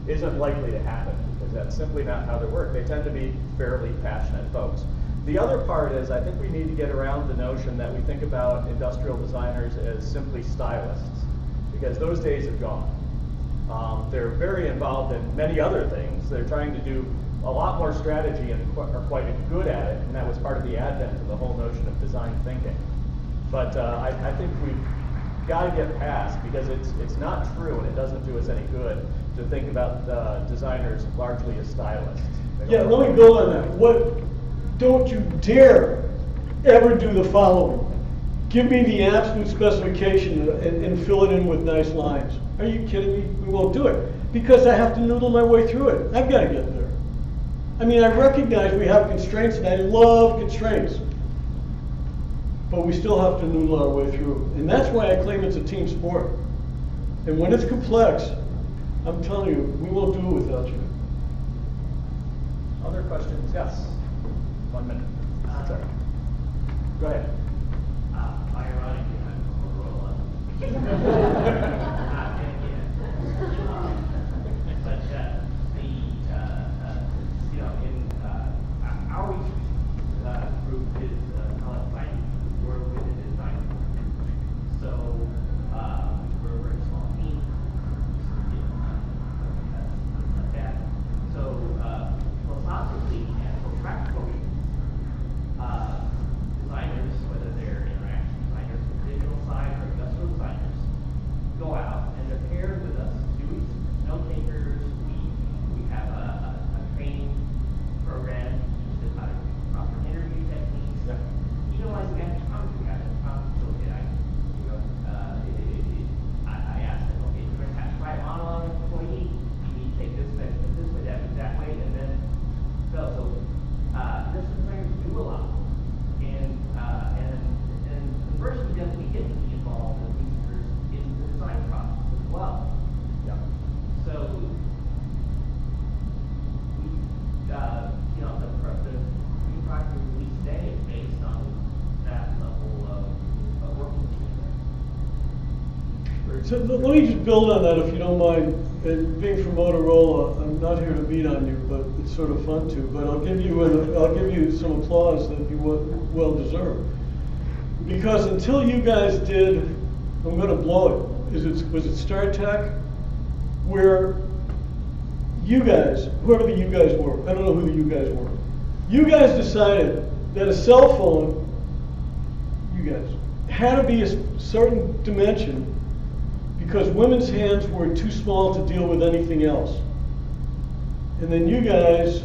isn't likely to happen, because that's simply not how they work. They tend to be fairly passionate folks. The other part is, I think we need to get around the notion that we think about industrial designers as simply stylists, because those days have gone. They're very involved in many other things. They're trying to do a lot more strategy and are quite good at it, and that was part of the advent of the whole notion of design thinking. But I think we've got to get past, because it's not true and it doesn't do us any good to think about designers largely as stylists. Yeah, let me build on that. Don't you dare ever do the following. Give me the absolute specification and fill it in with nice lines. Are you kidding me? We won't do it. Because I have to noodle my way through it. I've got to get there. I mean, I recognize we have constraints, and I love constraints. But we still have to noodle our way through. And that's why I claim it's a team sport. And when it's complex, I'm telling you, we won't do it without you. Other questions? Yes. 1 minute. Sorry. Go ahead. Ironic you had Motorola. Our group is called Design. We're within the design group. So we're a very small team. Like that. So philosophically and for practically, designers, whether they're interaction designers, digital side or industrial designers, go out and they're paired with us, students, note takers. We have a training program that how to proper interview techniques. Yeah. Utilizing extra comments we have in the comments. So I asked them, okay, you're going to have to try on an employee. You need to take this measurement this way, that way, and then go. So industrial designers do a lot. And conversely, then we get to be involved with users in the design process as well. Yeah. So, the new product we release today is based on that level of working together. So let me just build on that, if you don't mind. And being from Motorola, I'm not here to beat on you, but it's sort of fun to. But I'll give you some applause that you well deserve. Because until you guys did, I'm going to blow it. Was it StarTech, where you guys, whoever the you guys were, I don't know who the you guys were. You guys decided that a cell phone, you guys, had to be a certain dimension because women's hands were too small to deal with anything else. And then you guys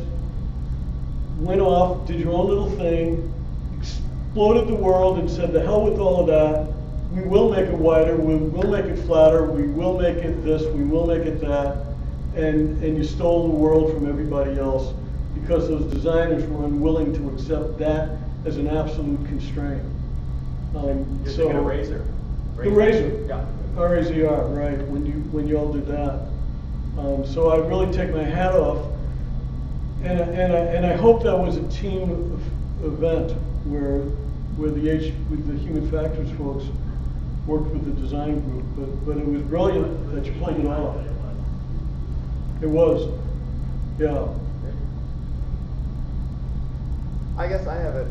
went off, did your own little thing, exploded the world and said, the hell with all of that. We will make it wider, we will make it flatter, we will make it this, we will make it that. And you stole the world from everybody else because those designers were unwilling to accept that as an absolute constraint. You're thinking of Razor. The Razor. Yeah. R-A-Z-R, right, when you all did that. So I really take my hat off, and I hope that was a team event where the human factors folks worked with the design group, but it was brilliant that you played it off. It was, yeah. I guess I have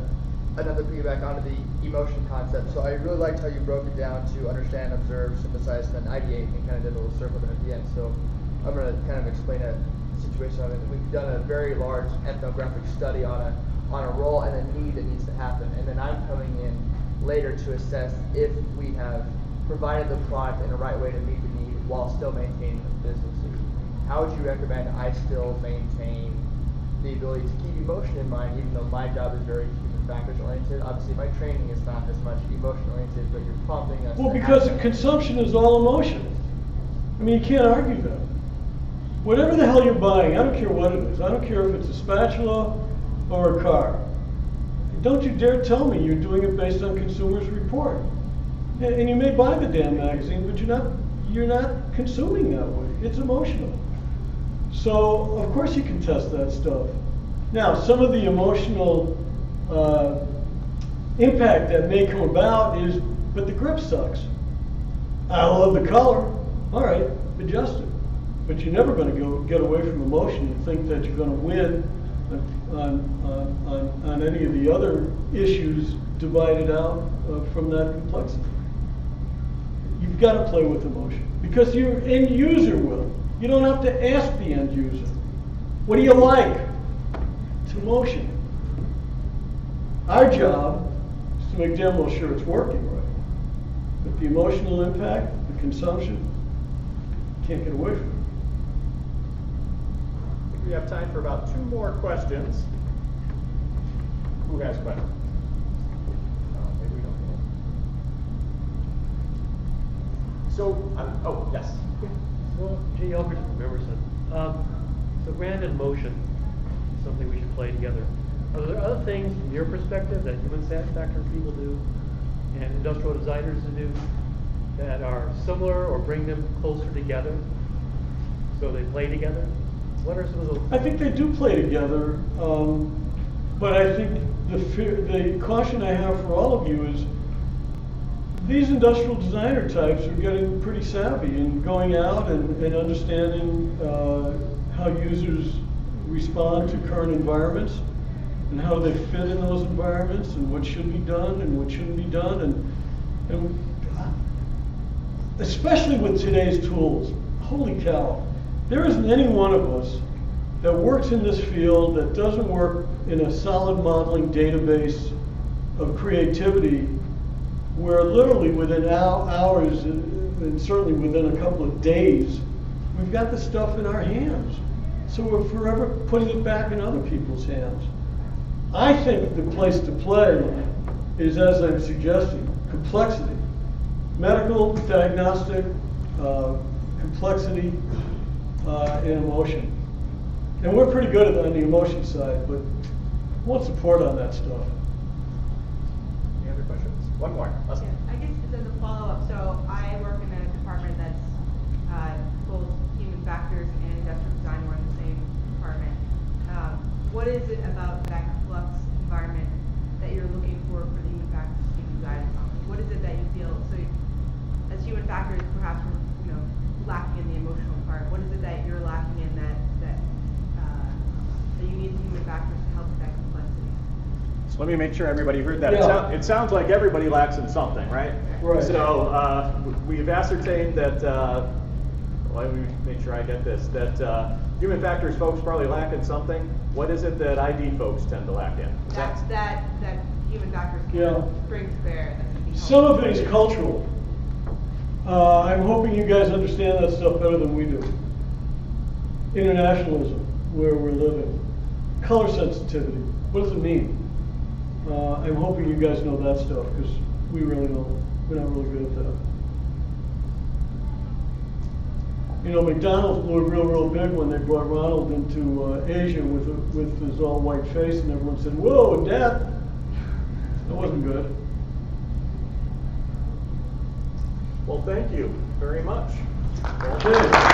another piggyback onto the emotion concept. So I really liked how you broke it down to understand, observe, synthesize, and then ideate, and kind of did a little circle there at the end. So I'm going to kind of explain a situation of it. We've done a very large ethnographic study on a role and a need that needs to happen, and then I'm coming in later to assess if we have provided the product in the right way to meet the need while still maintaining the business. How would you recommend I still maintain the ability to keep emotion in mind, even though my job is very human factors oriented? Obviously, my training is not as much emotion oriented, but you're prompting us. Well, because consumption is all emotion. I mean, you can't argue that. Whatever the hell you're buying, I don't care what it is. I don't care if it's a spatula or a car. Don't you dare tell me you're doing it based on Consumers Report. And you may buy the damn magazine, but you're not consuming that way. It's emotional. So, of course you can test that stuff. Now, some of the emotional impact that may come about is, but the grip sucks. I love the color. All right, adjust it. But you're never going to get away from emotion and think that you're going to win on any of the other issues divided out from that complexity. You've got to play with emotion because your end user will. You don't have to ask the end user, what do you like? It's emotion. Our job is to make damn well sure it's working right. But the emotional impact, the consumption, can't get away from it. I think we have time for about 2 more questions. Who has questions? Maybe we don't. So, oh, yes. Well, Jay Elbridge from Emerson. So random motion is something we should play together. Are there other things from your perspective that human factor people do and industrial designers do that are similar or bring them closer together so they play together? What are some of those? I think they do play together, but I think the caution I have for all of you is these industrial designer types are getting pretty savvy and going out and understanding how users respond to current environments and how they fit in those environments and what should be done and what shouldn't be done, and especially with today's tools. Holy cow, there isn't any one of us that works in this field that doesn't work in a solid modeling database of creativity where literally within hours and certainly within a couple of days, we've got the stuff in our hands. So we're forever putting it back in other people's hands. I think the place to play is, as I'm suggesting, complexity. Medical, diagnostic, complexity, and emotion. And we're pretty good at on the emotion side, but I want support on that stuff. Any other questions? One more. Leslie. Yeah, I guess as a follow-up, so I work in a department that's both human factors and industrial design. We're in the same department. What is it about that flux environment that you're looking for the human factors to be guided on? What is it that you feel, so as human factors, perhaps we're lacking in the emotional part. What is it that you're lacking in that you need the human factors to help with that complexity? So let me make sure everybody heard that. Yeah. It sounds like everybody lacks in something, right? Right. So we've ascertained that, let me make sure I get this, that human factors folks probably lack in something. What is it that ID folks tend to lack in? That human factors can Yeah. bring to bear. That can be Some helpful. of it is cultural. I'm hoping you guys understand that stuff better than we do. Internationalism, where we're living. Color sensitivity, what does it mean? I'm hoping you guys know that stuff, because we really don't. We're not really good at that. McDonald's blew real big when they brought Ronald into Asia with his all white face, and everyone said, "Whoa, Dad!" That wasn't good. Well, thank you very much. Okay.